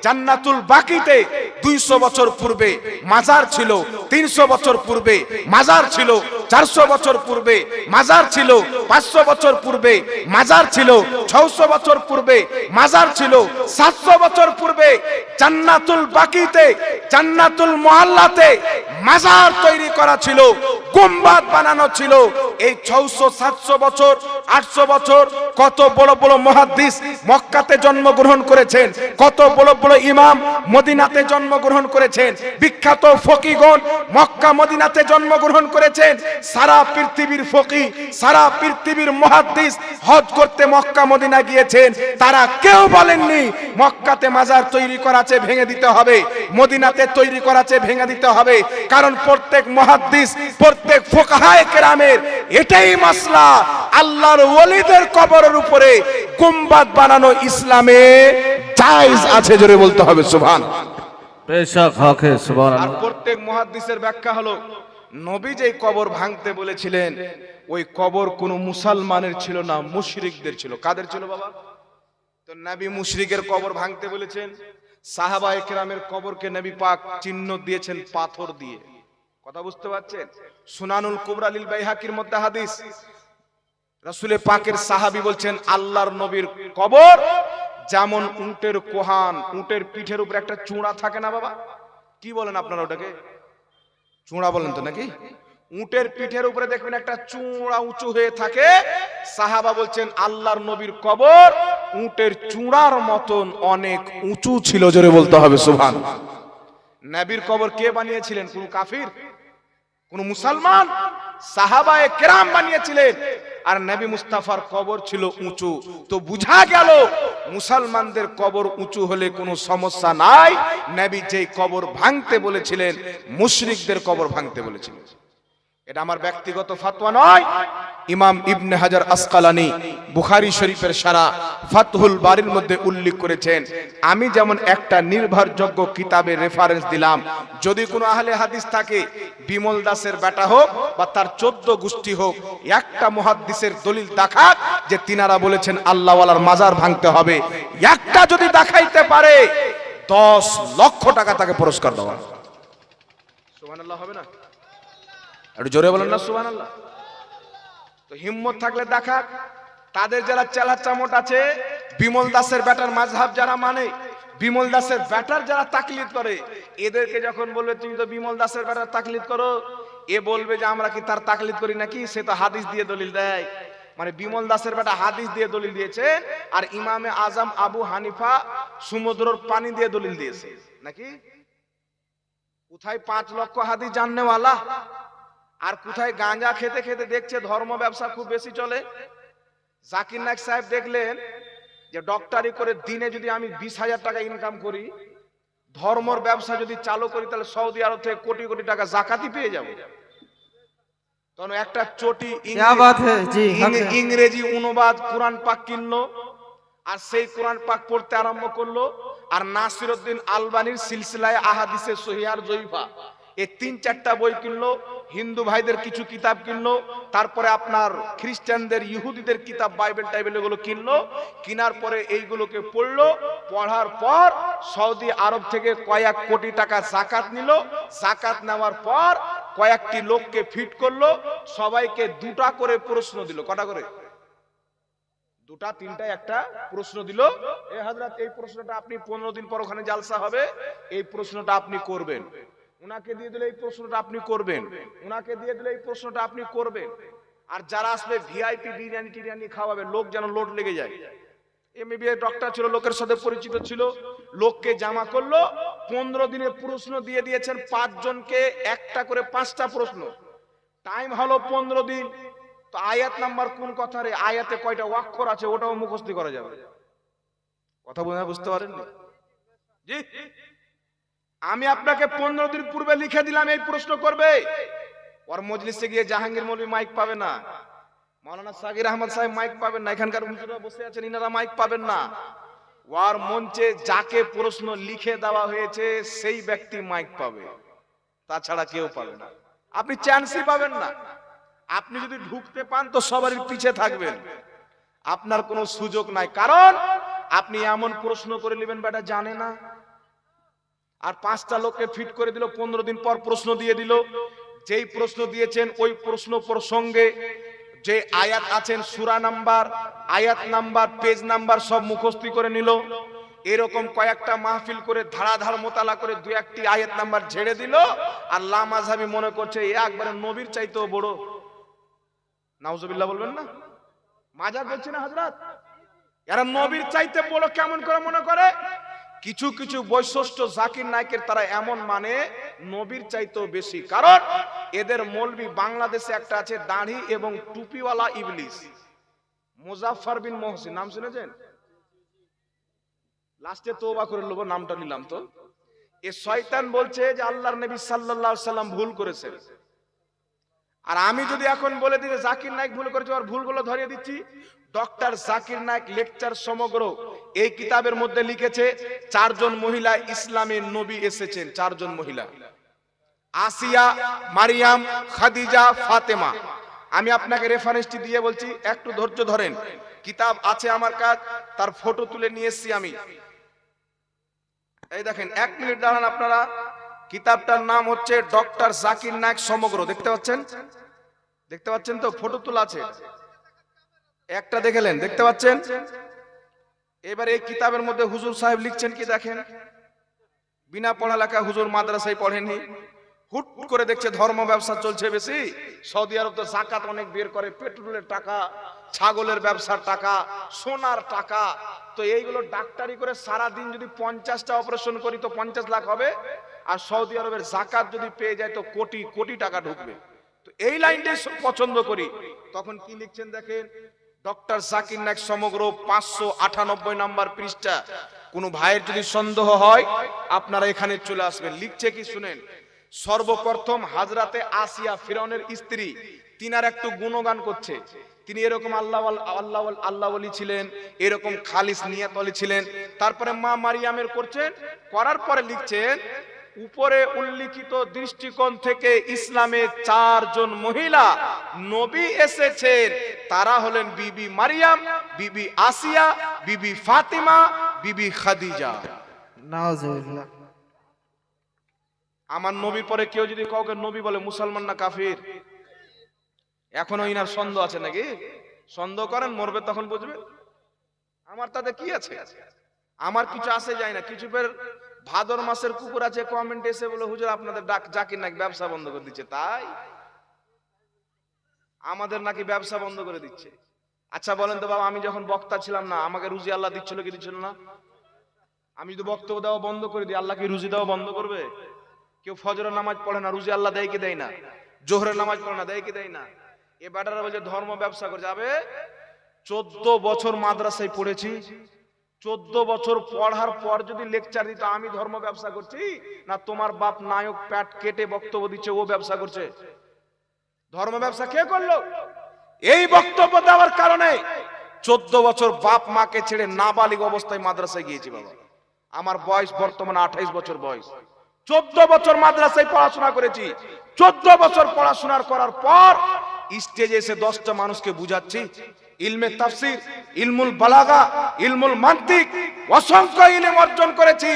জান্নাতুল বাকিতে 200 বছর পূর্বে মাজার ছিল, 300 বছর পূর্বে মাজার ছিল, 400 বছর পূর্বে মাজার ছিল, 500 বছর পূর্বে মাজার ছিল, 600 বছর পূর্বে মাজার ছিল, 700 বছর পূর্বে জান্নাতুল বাকিতে, জান্নাতুল মুআল্লাতে মাজার তৈরি করা ছিল, গুম্বাদ বানানো ছিল। এই 600 700 বছর 800 বছর কত বড় বড় মুহাদ্দিস মক্কাতে জন্মগ্রহণ করেছেন, কত বড় বড় ইমাম মদিনাতে জন্মগ্রহণ করেছেন, বিখ্যাত ফকিহগণ মক্কা মদিনাতে জন্মগ্রহণ করেছেন। সারা পৃথিবীর ফকি, সারা পৃথিবীর মুহাদ্দিস হজ করতে মক্কা মদিনা গিয়েছেন, তারা কেউ বলেননি মক্কাতে মাজার তৈরি করা আছে ভেঙে দিতে হবে, মদিনাতে তৈরি করা আছে ভেঙে দিতে হবে। কারণ প্রত্যেক মুহাদ্দিস, প্রত্যেক ফুকাহায়ে কেরামের এটাই মাসলা, আল্লাহর ওলিদের কবরের উপরে গুম্বাদ বানানো ইসলামে জায়েজ আছে। জোরে বলতে হবে সুবহান। बेशक हक है सुभान আর अल्लाह প্রত্যেক মুহাদ্দিসের ব্যাখ্যা হলো নবী যেই কবর ভাঙতে বলেছিলেন ওই কবর কোনো মুসলমানের ছিল না, মুশরিকদের ছিল। কাদের ছিল বাবা? তো নবী মুশরিকের কবর ভাঙতে বলেছেন। সাহাবায়ে কেরামের কবরকে নবী পাক চিহ্ন দিয়েছেন পাথর দিয়ে। কথা বুঝতে পারছেন? সুনানুল কুবরা লিল বাইহাকির মধ্যে হাদিস, রাসূলে পাকের সাহাবী বলছেন আল্লাহর নবীর কবর যেমন উটের কোহান, উটের পিঠের উপর একটা চূড়া থাকে না বাবা, কি বলেন আপনারা ওটাকে? চূড়া বলেন তো নাকি? উটের পিঠের উপরে দেখবেন একটা চূড়া উঁচু হয়ে থাকে। সাহাবা বলছেন আল্লাহর নবীর কবর উটের চূড়ার মতন অনেক উঁচু ছিল। জোরে বলতে হবে সুবহানাল্লাহ। নবীর কবর কে বানিয়েছিলেন? কোন কাফির? কোন মুসলমান? সাহাবায়ে কেরাম বানিয়েছিলেন। আর নবী মুস্তাফার কবর ছিল উঁচু। তো বুঝা গেল মুসলমানদের কবর উঁচু হলে কোনো সমস্যা নাই। নবী যেই কবর ভাঙতে বলেছিলেন মুশরিকদের কবর ভাঙতে বলেছিলেন। এটা আমার ব্যক্তিগত ফতোয়া নয়। ইমাম ইবনে হাজার আসকালানী বুখারী শরীফের সারা ফাতহুল বারির মধ্যে উল্লেখ করেছেন। আমি যেমন একটা নির্ভরযোগ্য কিতাবের রেফারেন্স দিলাম, যদি কোনো আহলে হাদিস থাকে, বিমল দাসের বেটা হোক বা তার 14 গোষ্ঠী হোক, একটা মুহাদ্দিসের দলিল দেখাক যে তিনারা বলেছেন আল্লাহওয়ালার মাজার ভাঙতে হবে, একটা যদি দেখাইতে পারে 10 লক্ষ টাকা তাকে পুরস্কার দেওয়া। সুবহানাল্লাহ হবে না? একটু জোরে বলেন না সুবহানাল্লাহ। তো হিম্মত থাকলে দেখা। তাদের যারা চেলা চামট আছে, বিমল দাসের ব্যাটার মাযহাব যারা মানে, বিমল দাসের ব্যাটার যারা তাকলিদ করে, এদেরকে যখন বলবে তুমি তো বিমল দাসের ব্যাটার তাকলিদ করো, এ বলবে যে আমরা কি তার তাকলিদ করি নাকি? সে তো হাদিস দিয়ে দলিল দেয়। মানে বিমল দাসের ব্যাটা হাদিস দিয়ে দলিল দিয়েছে, আর ইমামে আজম আবু হানিফা সমুদ্রের পানি দিয়ে দলিল দিয়েছে নাকি? কোথায় 5 লক্ষ হাদিস জাননেওয়ালা, আর কোথায় গাঁজা খেতে খেতে দেখছে ধর্ম ব্যবসা খুব বেশি চলে। জাকির নায়েক সাহেব দেখলেন যে ডক্টরি করে দিনে যদি আমি 20,000 টাকা ইনকাম করি, ধর্মর ব্যবসা যদি চালু করি, তাহলে সৌদি আরব থেকে কোটি কোটি টাকা জাকাতি পেয়ে যাবো। তখন একটা চটি ইংরেজি অনুবাদ কোরআন পাক কিনলো, আর সেই কোরআন পাক পড়তে আরম্ভ করলো। আর নাসিরউদ্দিন আলবানীর সিলসিলায়ে আহাদিসে সহিহার জয়ীফা, এই 3-4টা বই কিনলো। হিন্দু ভাইদের কিছু কিতাব কিনলো, তারপরে আপনার খ্রিস্টানদের ইহুদিদের কিতাব বাইবেল টাইবেল এগুলো কিনলো। কেনার পরে এইগুলোকে পড়লো, পড়ার পর সৌদি আরব থেকে কয়েক কোটি টাকা যাকাত নিল। যাকাত নেওয়ার পর কয়েকটি লোককে ফিট করলো, সবাইকে 2টা করে প্রশ্ন দিল। কটা করে? 2টা 3টা একটা প্রশ্ন দিল। এ হযরত, এই প্রশ্নটা আপনি 15 দিন পর ওখানে জালসা হবে, এই প্রশ্নটা আপনি করবেন। উনাকে দিয়ে দিলে এই প্রশ্নটা আপনি করবেন, উনাকে দিয়ে দিলে এই প্রশ্নটা আপনি করবেন। আর যারা আসবে ভিআইপি বিরিয়ানি টিরিয়ানি খাওয়াবে, লোক যেন লোড লেগে যায়। এমবিবিএস ডক্টর ছিল, লোকের সাথে পরিচিত ছিল, লোককে জামা করলো। 15 দিনের প্রশ্ন দিয়ে দিয়েছেন 5 জনকে, একটা করে 5টা প্রশ্ন। টাইম হলো 15 দিন। তো আয়াত নাম্বার কোন কথা রে, আয়াতে কয়টা অক্ষর আছে ওটাও মুখস্থ করা যাবে। কথা বুঝতে পারেননি? জি, আমি আপনাকে 15 দিন পূর্বে লিখে দিলাম এই প্রশ্ন করবে। ওর মজলিসে গিয়ে জাহাঙ্গীর মৌলভী মাইক পাবে না, মাওলানা সাগির আহমদ সাহেব মাইক পাবেন না, এখানকার হুজুররা বসে আছেন ইনারা মাইক পাবেন না। ওর মঞ্চে যাকে প্রশ্ন লিখে দেওয়া হয়েছে সেই ব্যক্তি মাইক পাবে, তাছাড়া কেউ পাবে না। আপনি চান্সই পাবেন না। আপনি যদি ঢুকতে পান তো সবারই পিছে থাকবেন, আপনার কোনো সুযোগ নাই। কারণ আপনি এমন প্রশ্ন করে নেবেন বেটা জানে না। আর 5টা লোককে ফিট করে দিল, 15 দিন পর প্রশ্ন দিয়ে দিল। যেই প্রশ্ন দিয়েছেন ওই প্রশ্ন প্রসঙ্গে যে আয়াত আছেন, সূরা নাম্বার, আয়াত নাম্বার, পেজ নাম্বার সব মুখস্থ করে নিল। এরকম কয়েকটা মাহফিল করে ধারাধার মোতালা করে 2-1টি আয়াত নাম্বার ঝেড়ে দিল। আর লামাযহাবি মনে করছে এ একবারে নবীর চাইতেও বড়। নাউজুবিল্লাহ বলবেন না? মাজার বলছে না হযরত, এরা নবীর চাইতে বড় কেমন করে মনে করে? কিছু কিছু বৈশিষ্ট্য জাকির নায়েকের তারা এমন মানে নবীর চাইতেও বেশি। কারণ এদের মৌলবি বাংলাদেশে একটা আছে দাড়ি এবং টুপিওয়ালা ইবলিস, মুজাফফর বিন মুহসিন, নাম শুনেছেন? লাস্টে তওবা করে নেব, নামটা নিলাম তো। এ শয়তান বলছে যে আল্লাহর নবী সাল্লাল্লাহু আলাইহি সাল্লাম ভুল করেছেন। আর আমি যদি এখন বলে দিই যে জাকির নায়েক ভুল করেছে, আর ভুলগুলো ধরিয়ে দিচ্ছি। ডক্টর জাকির নায়েক লেকচার সমগ্র এই কিতাবের মধ্যে লিখেছে 4 জন মহিলা ইসলামের নবী এসেছেন, 4 জন মহিলা, আসিয়া, মারিয়াম, খাদিজা, ফাতেমা। আমি আপনাকে রেফারেন্সটি দিয়ে বলছি, একটু ধৈর্য ধরেন। কিতাব আছে আমার কাছে, তার ফটো তুলে নিয়ে এসেছি আমি। এই দেখেন, 1 মিনিট দাঁড়ান আপনারা। কিতাবটার নাম হচ্ছে ডক্টর জাকির নায়েক সমগ্র। দেখতে পাচ্ছেন? দেখতে পাচ্ছেন তো? ফটো তোলা আছে, একটা দেখলেন, দেখতে পাচ্ছেন? এবার এই কিতাবের মধ্যে হুজুর সাহেব লিখছেন কি দেখেন। বিনা পড়ালেখা হুজুর মাদ্রাসায় পড়েনি, হুট করে দেখছে ধর্ম ব্যবসা চলছে বেশি। সৌদি আরব তো যাকাত অনেক বের করে, পেট্রোলের টাকা, ছাগলের ব্যবসার টাকা, সোনার টাকা। তো এইগুলো ডাক্তারি করে সারা দিন যদি 50টা অপারেশন করি তো 50 লাখ হবে। আর সৌদি আরবের যাকাত যদি পেয়ে যায় তো কোটি কোটি টাকা ঢুকবে। তো এই লাইনটাই পছন্দ করি। তখন কি লিখছেন দেখেন, ডক্টর জাকির নায়েক সমগ্র 598 নাম্বার পৃষ্ঠা। কোন ভাইয়ের যদি সন্দেহ হয় আপনারা এখানে চলে আসবেন। লিখছে কি শুনেন। সর্বপ্রথম হাজরাতে আসিয়া, ফিরআউনের স্ত্রী, তিনার একটু গুণগান করছে। তিনি এরকম আল্লাহ ওয়ালি ছিলেন, এরকম খালিস নিয়ত ওয়ালি ছিলেন। তারপরে মা মারিয়ামের করছেন, করার পরে লিখছেন উপরে উল্লিখিত দৃষ্টিকোণ থেকে ইসলামে 4 জন মহিলা নবী এসেছেন। তারা হলেন বিবি মারিয়াম, বিবি আসিয়া, বিবি ফাতিমা, বিবি খাদিজা। নাউজুবিল্লাহ। আমার নবীর পরে কেউ যদি কাউকে নবী বলে মুসলমান না কাফির? এখনো ইনার সন্দেহ আছে নাকি? সন্দেহ করেন, মরবে তখন বুঝবে। আমার তাতে কি আছে? আমার কিছু আসে যায় না। কিছু পের ভাদর মাসের কুকুর আছে, কমেন্ট এসে বলে হুজুর আপনাদের জাকির নাকি ব্যবসা বন্ধ করে দিচ্ছে। তাই আমাদের নাকি ব্যবসা বন্ধ করে দিচ্ছে। আচ্ছা বলেন তো বাবা, আমি যখন বক্তা ছিলাম না, আমাকে রুজি আল্লাহ দিচ্ছিল কি দিচ্ছিল না? আমি যদি বক্তব্য দেওয়া বন্ধ করে দিই, আল্লাহ কি রুজি দেওয়া বন্ধ করবে? কেউ ফজরের নামাজ পড়ে না, রুজি আল্লাহ দেয় কি দেয় না? জোহরের নামাজ পড়ে না, দেয় কি দেয় না? এ বেটারা বলছে ধর্ম ব্যবসা করে যাবে। 14 বছর মাদ্রাসায় পড়েছি, 14 বছর পড়ার পর যদি লেকচার দিত আমি ধর্ম ব্যবসা করছি, না তোমার বাপ নায়ক প্যাট কেটে বক্তব্য দিচ্ছে ও ব্যবসা করছে? ধর্ম ব্যবসা কে করলো? এই বক্তব্য দেওয়ার কারণে 14 বছর বাপ মাকে ছেড়ে নাবালিগ অবস্থায় মাদ্রাসায় গিয়েছি বাবা। আমার বয়স বর্তমানে 28 বছর বয়স। 14 বছর মাদ্রাসায় পড়াশোনা করেছি। 14 বছর পড়াশোনার করার পর স্টেজে এসে 10টা মানুষকে বুঝাচ্ছি ইলমে তাফসীর, ইলমুল বালাগা, ইলমুল মান্তিক, অসংখ্য ইলম অর্জন করেছি।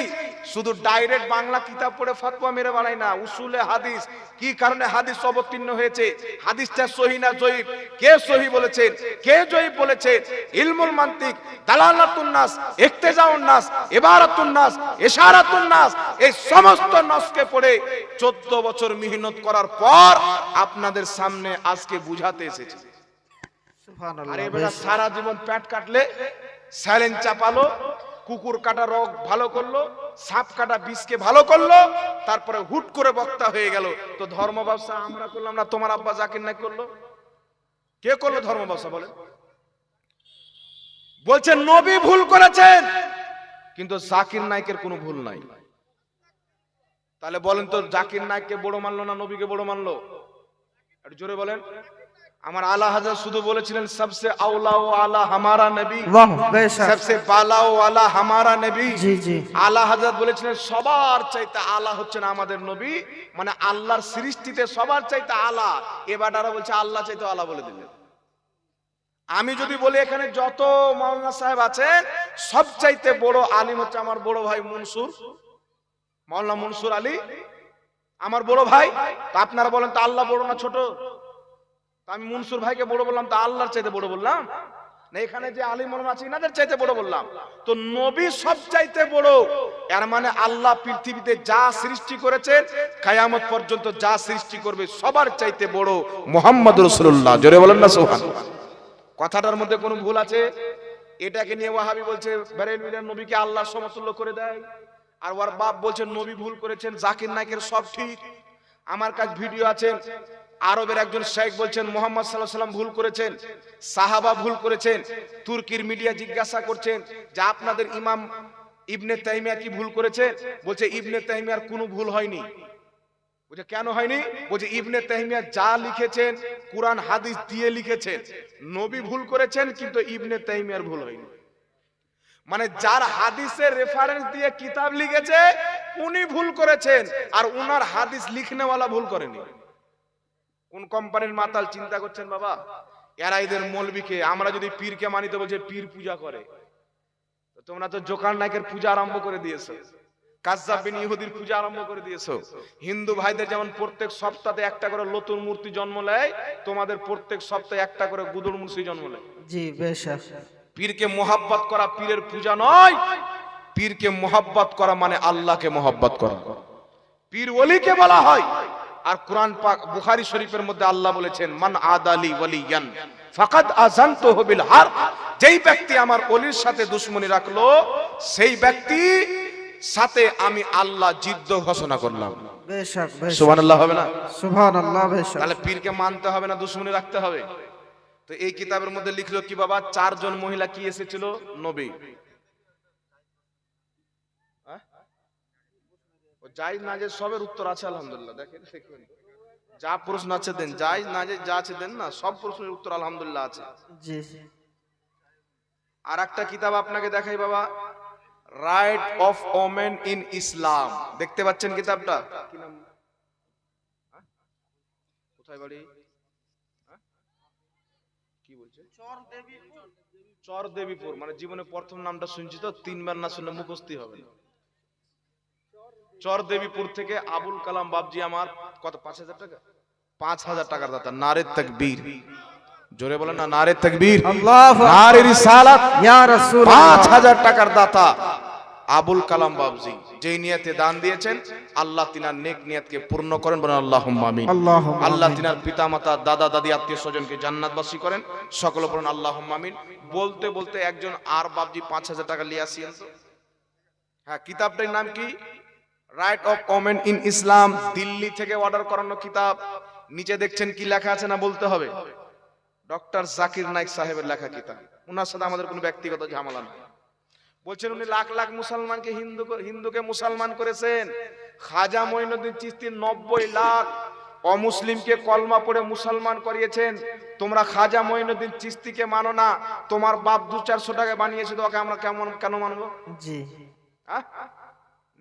শুধু ডাইরেক্ট বাংলা কিতাব পড়ে ফতোয়া মেরে বানাই না, উসুলে হাদিস, কি কারণে হাদিস অবতীর্ণ হয়েছে, হাদিসটা সহিহ না জয়ীফ, কে সহিহ বলেছেন, কে জয়ীফ বলেছেন, ইলমুল মান্তিক, দালালাতুন নাস, ইক্তেজাউন নাস, ইবারাতুন নাস, ইশারাতুন নাস, এই সমস্ত নাসকে পড়ে 14 বছর মেহনত করার পর আপনাদের সামনে আজকে বুঝাতে এসেছি। সুবহানাল্লাহ। আর এবারে সারা জীবন পেট কাটলে, স্যালেন চাপালো, কুকুর কাটা রোগ ভালো করলো, সাপ কাটা বিষকে ভালো করলো, তারপরে হুট করে বক্তা হয়ে গেল। তো ধর্ম ব্যবসা আমরা করলাম না, তোমার আব্বা জাকির নায়েক করলো? কে করলো ধর্ম ব্যবসা বলেন? বলছেন নবী ভুল করেছেন, কিন্তু জাকির নায়েকের কোনো ভুল নাই। তাহলে বলেন তো, জাকির নায়েককে বড় মানলো না নবীকে বড় মানলো? একটু জোরে বলেন। আমার আলা হযরত শুধু বলেছিলেন সবসে আওলা ও আলা হামারা নবী, বাহ, বেশক। সবসে বালা ও আলা হামারা নবী। জি জি। আলা হযরত বলেছিলেন সবার চাইতে আলা হচ্ছেন আমাদের নবী, মানে আল্লাহর সৃষ্টিতে সবার চাইতে আলা। এবারটারা বলছে আল্লাহ চাইতে আলা বলে দিলেন। আমি যদি বলি এখানে যত মাওলানা সাহেব আছেন সব চাইতে বড় আলিম হচ্ছে আমার বড় ভাই মনসুর, মাওলানা মনসুর আলী আমার বড় ভাই। তো আপনারা বলেন তো আল্লাহ বড় না ছোট? আমি মনসুর ভাইকে বড় বললাম, তো আল্লাহর চাইতে বড় বললাম না? এখানে যে আলিম মাওলানা আছে ইনাদের চাইতে বড় বললাম। তো নবী সব চাইতে বড়, এর মানে আল্লাহ পৃথিবীতে যা সৃষ্টি করেছেন কিয়ামত পর্যন্ত যা সৃষ্টি করবে সবার চাইতে বড় মুহাম্মদ রাসূলুল্লাহ। জোরে বলেন না সুবহানাল্লাহ। কথাটার মধ্যে কোনো ভুল আছে? এটাকে নিয়ে ওয়াহাবি বলছে বেরেলভিরা নবীকে আল্লাহর সমতুল্য করে দেয়, আর ওর বাপ বলছেন নবী ভুল করেছেন, জাকির নায়েকের সব ঠিক। আমার কাছে ভিডিও আছে, আরবের একজন শেখ বলছেন মুহাম্মদ সাল্লাল্লাহু আলাইহি ওয়াসাল্লাম ভুল করেছেন, সাহাবা ভুল করেছেন। তুর্কির মিডিয়া জিজ্ঞাসা করছেন যে আপনাদের ইমাম ইবনে তাইমিয়া কি ভুল করেছে? বলছে ইবনে তাইমিয়ার কোনো ভুল হয়নি। বুঝে কেন হয়নি? বলছে ইবনে তাইমিয়া যা লিখেছেন কুরআন হাদিস দিয়ে লিখেছেন, নবী ভুল করেছেন কিন্তু ইবনে তাইমিয়ার ভুল হয়নি। মানে যার হাদিসের রেফারেন্স দিয়ে কিতাব লিখেছে উনি ভুল করেছেন, আর উনার হাদিস লিখনেওয়ালা ভুল করেনি। কোন কোম্পানির মাতাল চিন্তা করছেন বাবা? এরা এদের মৌলবীকে, আমরা যদি পীরকে মানি তো বলছে পীর পূজা করে। তোমরা তো জোকার নায়কের পূজা আরম্ভ করে দিয়েছো, কাজ্জাব বিন ইহুদির পূজা আরম্ভ করে দিয়েছো। হিন্দু ভাইদের যেমন প্রত্যেক সপ্তাহে একটা করে নতুন মূর্তি জন্ম নেয়, তোমাদের প্রত্যেক সপ্তাহে একটা করে গুদুর মূর্তি জন্ম নেয়। জি বেশক। পীরকে মোহাব্বত করা পীরের পূজা নয়, পীরকে মোহাব্বত করা মানে আল্লাহকে মোহাব্বত করা। পীর ওলিকে বলা হয়। আর কোরআন পাক বুখারী শরীফের মধ্যে আল্লাহ বলেছেন মান আদালি ওয়ালিয়ান ফাকাদ আযানতুহু বিল হারব, যেই ব্যক্তি আমার ওলির সাথে দুশমনি রাখলো সেই ব্যক্তি সাথে আমি আল্লাহ যুদ্ধ ঘোষণা করলাম। বেশক বেশক। সুবহানাল্লাহ হবে না? সুবহানাল্লাহ বেশক। তাহলে পীরকে মানতে হবে না, দুশমনি রাখতে হবে। তো এই কিতাবের মধ্যে লিখলো কি বাবা? 4 জন মহিলা কি এসেছিল? নবী। জায়েজ না জায়েজ সবের উত্তর আছে আলহামদুলিল্লাহ। দেখেন যা প্রশ্ন আছে দেন, জায়েজ না জায়েজ যা আছে দেন না, সব প্রশ্নের উত্তর আলহামদুলিল্লাহ আছে। জি। আর একটা কিতাব আপনাকে দেখাই বাবা, রাইট অফ ওমেন ইন ইসলাম। দেখতে পাচ্ছেন কিতাবটা? কি নাম? কোথায় বাড়ি? কি বলছে? চরদেবীপুর। মানে জীবনে প্রথম নামটা শুনছি তো, 3 বার না শুনলে মুখস্থই হবে না। চরদেবীপুর থেকে আবুল কালাম বাবজি আমার কত 5000 টাকা, 5000 টাকার দাতা। নারে তাকবীর, জোরে বলেন না নারে তাকবীর, আল্লাহু আকবার, নারে রিসালাত, ইয়া রাসূলুল্লাহ। 5000 টাকার দাতা আবুল কালাম বাবজি যেই নিয়তে দান দিয়েছেন, আল্লাহ তিনার নেক নিয়তকে পূর্ণ করেন, বলেন আল্লাহুম্মা আমিন। আল্লাহ তিনার পিতামাতা দাদা দাদি আত্মীয় স্বজনকে জান্নাতবাসী করেন, সকলে বলেন আল্লাহুম্মা আমিন। বলতে বলতে একজন আর বাবজি 5000 টাকা নিয়ে আসিয়েন তো। হ্যাঁ, কিতাবটার নাম কি? রাইট অফ ওমেন ইন ইসলাম, দিল্লি থেকে অর্ডার করানো কিতাব। নিচে দেখছেন কি লেখা আছে না বলতে হবে? ডক্টর জাকির নাইক সাহেবের লেখা কিতাব। ওনার সাথে আমাদের কোনো ব্যক্তিগত ঝামেলা নেই। বলছেন উনি লাখ লাখ মুসলমানকে হিন্দুকে মুসলমান করেছেন। খাজা মঈনুদ্দিন চিশতি 90 লাখ অমুসলিমকে কলমা পড়ে মুসলমান করিয়েছেন। তোমরা খাজা মঈনুদ্দিন চিশতিকে মানো না, তোমার বাপ 200-400 টাকা বানিয়েছে, তো ওকে আমরা কেন মানবো? জি।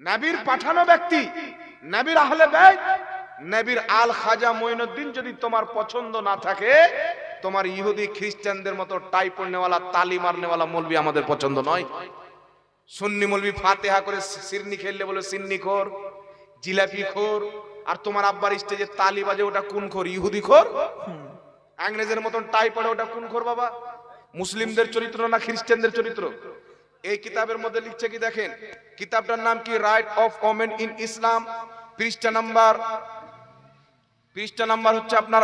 নবীর পাঠানো ব্যক্তি, নবীর আহলে বাইত, নবীর আল খাজা মঈনুদ্দিন যদি তোমার পছন্দ না থাকে, তোমার ইহুদি খ্রিস্টানদের মতো টাই পড়নেওয়ালা তালি মারনেওয়ালা মৌলবি আমাদের পছন্দ নয়। সুন্নি মৌলবি ফাতিহা করে সিরনি খেললে বলে সিন্নি খোর, জিলাপি খোর, আর তোমার আব্বার স্টেজে তালি বাজে ওটা কোন খোর? ইহুদি খোর। ইংরেজের মতন টাই পড়ে ওটা কোন খোর বাবা? মুসলিমদের চরিত্র না খ্রিস্টানদের চরিত্র? এই কিতাবের মধ্যে লিখছে কি দেখেন, কিতাবটার নাম কি? রাইট অফ ওমেন ইন ইসলাম। পৃষ্ঠা নাম্বার হচ্ছে আপনার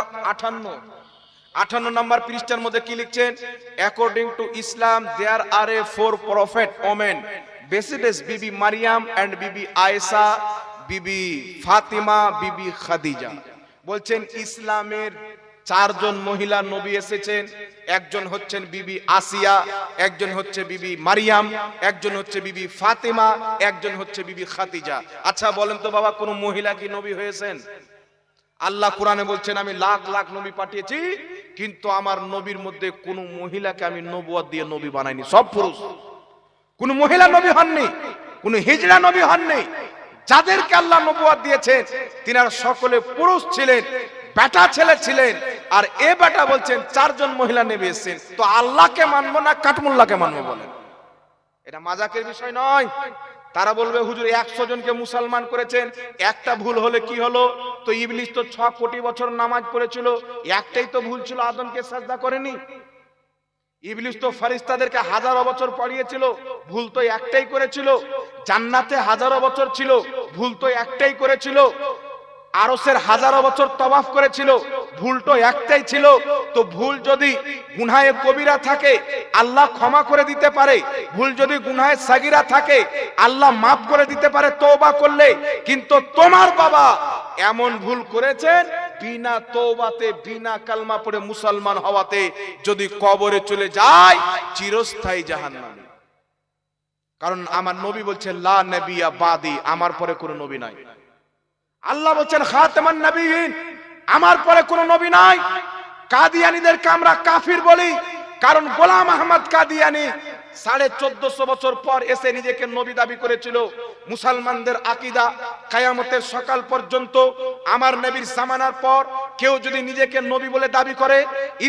58 নাম্বার পৃষ্ঠার মধ্যে কি লিখছেন? According to Islam there are a 4 prophet women, besides Bibi Mariam and বিবি আয়েশা, বিবি ফাতিমা, বিবি খাদিজা। বলছেন ইসলামের 4 জন মহিলা নবী এসেছেন। একজন হচ্ছেন বিবি আসিয়া, একজন হচ্ছে বিবি মারিয়াম, একজন হচ্ছে বিবি ফাতিমা, একজন হচ্ছে বিবি খাদিজা। আচ্ছা বলেন তো বাবা, কোন মহিলা কি নবী হয়েছেন? আল্লাহ কোরআনে বলছেন আমি লাখ লাখ নবী পাঠিয়েছি, কিন্তু আমার নবীর মধ্যে কোন মহিলাকে আমি নবুয়ত দিয়ে নবী বানাইনি, সব পুরুষ। কোন মহিলা নবী হননি, কোন হিজড়া নবী হননি। যাদেরকে আল্লাহ নবুয়ত দিয়েছেন তিনারা সকলে পুরুষ ছিলেন, বেটা ছেলে ছিলেন। আর এ বেটা বলছেন 4 জন মহিলা নবী এসেছেন, তো আল্লাহকে মানবো না কাটমুল্লাহকে মানবো? বলেন, এটা মাজাকের বিষয় নয়। তারা বলবে হুজুর 100 জনকে মুসলমান করেছেন, একটা ভুল হলে কি হলো? তো ইবলিস তো 6 কোটি বছর নামাজ পড়েছিল, একটাই তো ভুল ছিল, আদমকে সাজদা করেনি। ইবলিস তো ফেরেশতাদেরকে হাজারো বছর পড়িয়েছিল, ভুল তো একটাই করেছিল। জান্নাতে হাজারো বছর ছিল, ভুল তো একটাই করেছিল। আরশের হাজারো বছর তওয়াফ করেছিল, ভুল তো একটাই ছিল। তো ভুল যদি গুনাহে কবিরা থাকে আল্লাহ ক্ষমা করে দিতে পারে, ভুল যদি গুনাহে সাগীরা থাকে আল্লাহ মাফ করে দিতে পারে তওবা করলে। কিন্তু তোমার বাবা এমন ভুল করেছেন, বিনা তওবাতে বিনা কালমা পড়ে মুসলমান হওয়াতে যদি কবরে চলে যায় চিরস্থায়ী জাহান্নামে। কারণ আমার নবী বলছেন লা নবিয়া বাদি, আমার পরে কোনো নবী নাই। আল্লাহ বলছেন খাতামান নবিয়্যিন, আমার পরে কোনো নবী নাই। কাদিয়ানীদেরকে আমরা কাফির বলি, কারণ গোলাম আহমদ কাদিয়ানী 1450 বছর পর এসে নিজেকে নবী দাবি করেছিল। মুসলমানদের আকীদা কিয়ামতের সকাল পর্যন্ত আমার নবীর জামানার পর কেউ যদি নিজেকে নবী বলে দাবি করে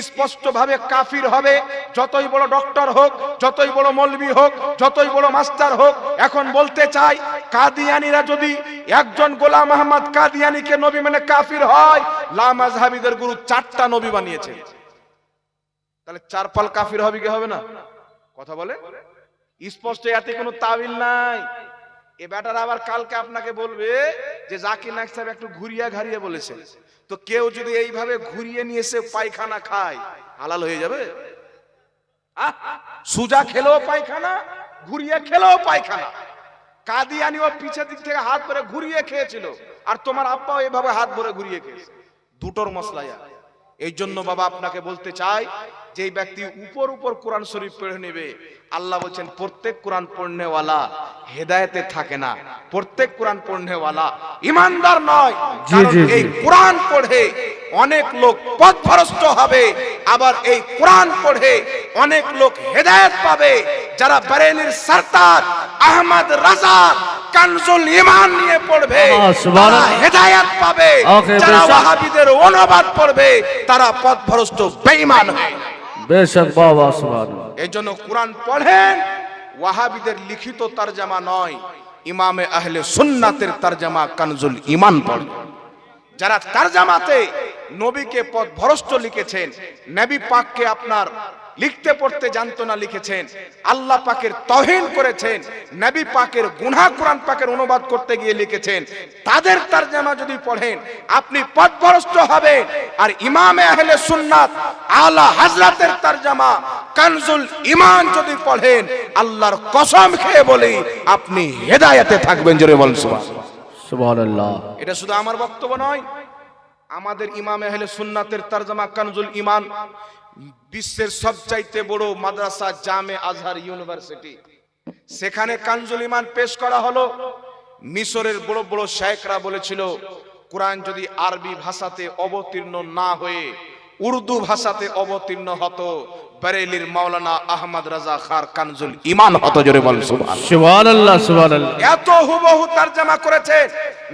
স্পষ্ট ভাবে কাফির হবে। যতই বড় ডক্টর হোক, যতই বড় মৌলভী হোক, যতই বড় মাস্টার হোক। এখন বলতে চাই, কাদিয়ানীরা যদি একজন গোলাম আহমদ কাদিয়ানীকে নবী মানে কাফির হয়, লামাযহাবীদের গুরু 4টা নবী বানিয়েছে, তাহলে 4 পাল কাফির হবে কি হবে না? কথা বলে স্পষ্ট, এতে কোনো তাবিল নাই। এ ব্যাটারা আবার কালকে আপনাকে বলবে যে জাকির নায়েক সাহেব একটু ঘুরিয়ে ঘাড়িয়ে বলেছে। তো কেউ যদি এইভাবে ঘুরিয়ে নিয়ে এসে পায়খানা খায়, হালাল হয়ে যাবে? সুজা খেলেও পায়খানা, ঘুরিয়ে খেলেও পায়খানা। কাদিয়ানী ও পিছের দিক থেকে হাত ধরে ঘুরিয়ে খেয়েছিল, আর তোমার আব্বাও এভাবে হাত ধরে ঘুরিয়ে খেয়েছে। দুটোর মশলায়া। এই জন্য বাবা আপনাকে বলতে চাই, যে ব্যক্তি উপর কোরআন শরীফ পড়ে নেবে, আল্লাহ বলছেন প্রত্যেক কোরআন পড়নেওয়ালা হেদায়েতে থাকে না, প্রত্যেক কোরআন পড়নেওয়ালা ঈমানদার নয়। কারণ এই কোরআন পড়ে অনেক লোক পথভ্রষ্ট হবে, আবার এই কোরআন পড়ে অনেক লোক হেদায়েত পাবে। যারা বরেলির সরদার আহমদ রাজা কানজুল ঈমান নিয়ে পড়বে তারা হেদায়েত পাবে, যারা ওয়াহাবীদের অনুবাদ পড়বে তারা পথভ্রষ্ট বেঈমান হবে। বেশক বাবা সুবহানাল্লাহ। এই জন্য কোরআন পড়েন, ওয়াহাবীদের লিখিত তরজমা নয়, ইমামে আহলে সুন্নাতের তরজমা কানজুল ঈমান পড়েন। যারা তরজমাতে নবীকে পথভ্রষ্ট লিখেছেন, নবী পাককে আপনার লিখতে পড়তে জানতো না লিখেছেন, আল্লাহ পাকের তাওহীন করেছেন, নবী পাকের গুনাহ কোরআন পাকের অনুবাদ করতে গিয়ে লিখেছেন, তাদের তরজমা যদি পড়েন আপনি পথভ্রষ্ট হবেন। আর ইমামে আহলে সুন্নাত আলা হযরতের তরজমা কানজুল ঈমান যদি পড়েন, আল্লাহর কসম খেয়ে বলি আপনি হেদায়েতে থাকবেন। জোরে বলুন সুবহানাল্লাহ। এটা শুধু আমার বক্তব্য নয়, আমাদের ইমামে আহলে সুন্নাতের তরজমা কানজুল ঈমান বিশ্বের সবচাইতে বড় মাদ্রাসা জামে আজহার ইউনিভার্সিটি, সেখানে কানজুল ঈমান পেশ করা হলো। মিশরের বড় বড় শায়েখরা বলেছিল, কোরআন যদি আরবি ভাষাতে অবতীর্ণ না হয়ে উর্দু ভাষাতে অবতীর্ণ হতো, বরেলির মাওলানা আহমদ রাজা খার কানজুল ঈমান হতো। জোরে বল সুবহানাল্লাহ সুবহানাল্লাহ। এত হুবহু তরজমা করেছে,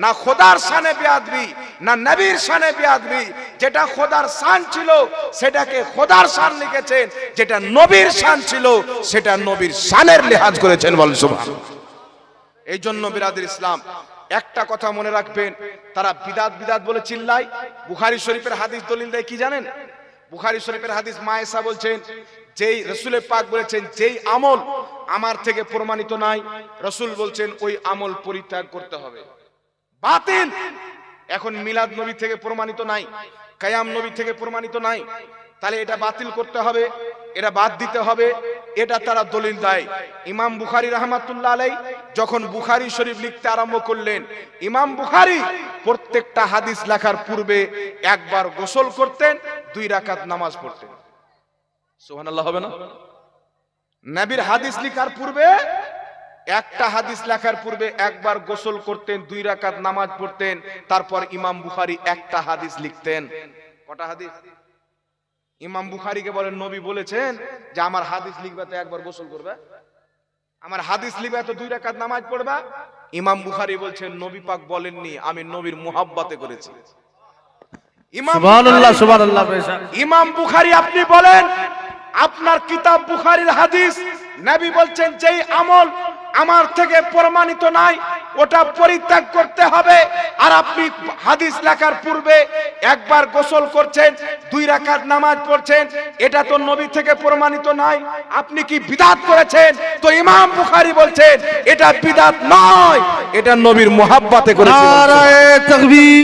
না খোদার শানে বেয়াদবি, না নবীর শানে বেয়াদবি। যেটা খোদার শান ছিল সেটাকে খোদার শান লিখেছেন, যেটা নবীর শান ছিল সেটা নবীর শানের লিহাজ করেছেন। বল সুবহানাল্লাহ। এই জন্য বিরাদর ইসলাম একটা কথা মনে রাখবেন, তারা বিদাত বিদাত বলে চিল্লায়। বুখারী শরীফের হাদিস দলিল দেয় কি জানেন? বুখারী শরীফের হাদিস মা আয়েশা বলছেন, যেই রাসূল পাক বলেছেন যেই আমল আমার থেকে প্রমাণিত নাই, রাসূল বলছেন ওই আমল পরিত্যাগ করতে হবে, বাতিল। এখন মিলাদ নবী থেকে প্রমাণিত নাই, কিয়াম নবী থেকে প্রমাণিত নাই, তাহলে এটা বাতিল করতে হবে, এটা বাদ দিতে হবে, এটা তারা দলিল দেয়। ইমাম বুখারী রাহমাতুল্লাহ আলাইহি যখন বুখারী শরীফ লিখতে আরম্ভ করলেন, ইমাম বুখারী প্রত্যেকটা হাদিস লেখার পূর্বে একবার গোসল করতেন, 2 রাকাত নামাজ পড়তেন। সুবহানাল্লাহ হবে না? নবীর হাদিস লেখার পূর্বে, একটা হাদিস লেখার পূর্বে একবার গোসল করতেন, 2 রাকাত নামাজ পড়তেন, তারপর ইমাম বুখারী একটা হাদিস লিখতেন। কটা হাদিস? ইমাম বুখারীকে বলেন নবী বলেছেন যে আমার হাদিস লিখবে তো একবার গোসল করবে, আমার হাদিস লিখবে তো 2 রাকাত নামাজ পড়বা। ইমাম বুখারী বলছেন নবী পাক বলেননি, আমি নবীর মুহাব্বতে করেছি। সুবহানাল্লাহ সুবহানাল্লাহ। ইমাম বুখারী আপনি বলেন আপনার কিতাব বুখারীর হাদিস, নবী বলছেন যেই আমল আমার থেকে প্রমাণিত নাই ওটা পরিত্যাগ করতে হবে, আর আপনি হাদিস লেখার পূর্বে একবার গোসল করছেন, 2 রাকাত নামাজ পড়ছেন, এটা তো নবী থেকে প্রমাণিত নাই, আপনি কি বিদআত করেছেন? তো ইমাম বুখারী বলছেন এটা বিদআত নয়, এটা নবীর মুহাব্বতে করেছেন। নারায়ে তাকবীর।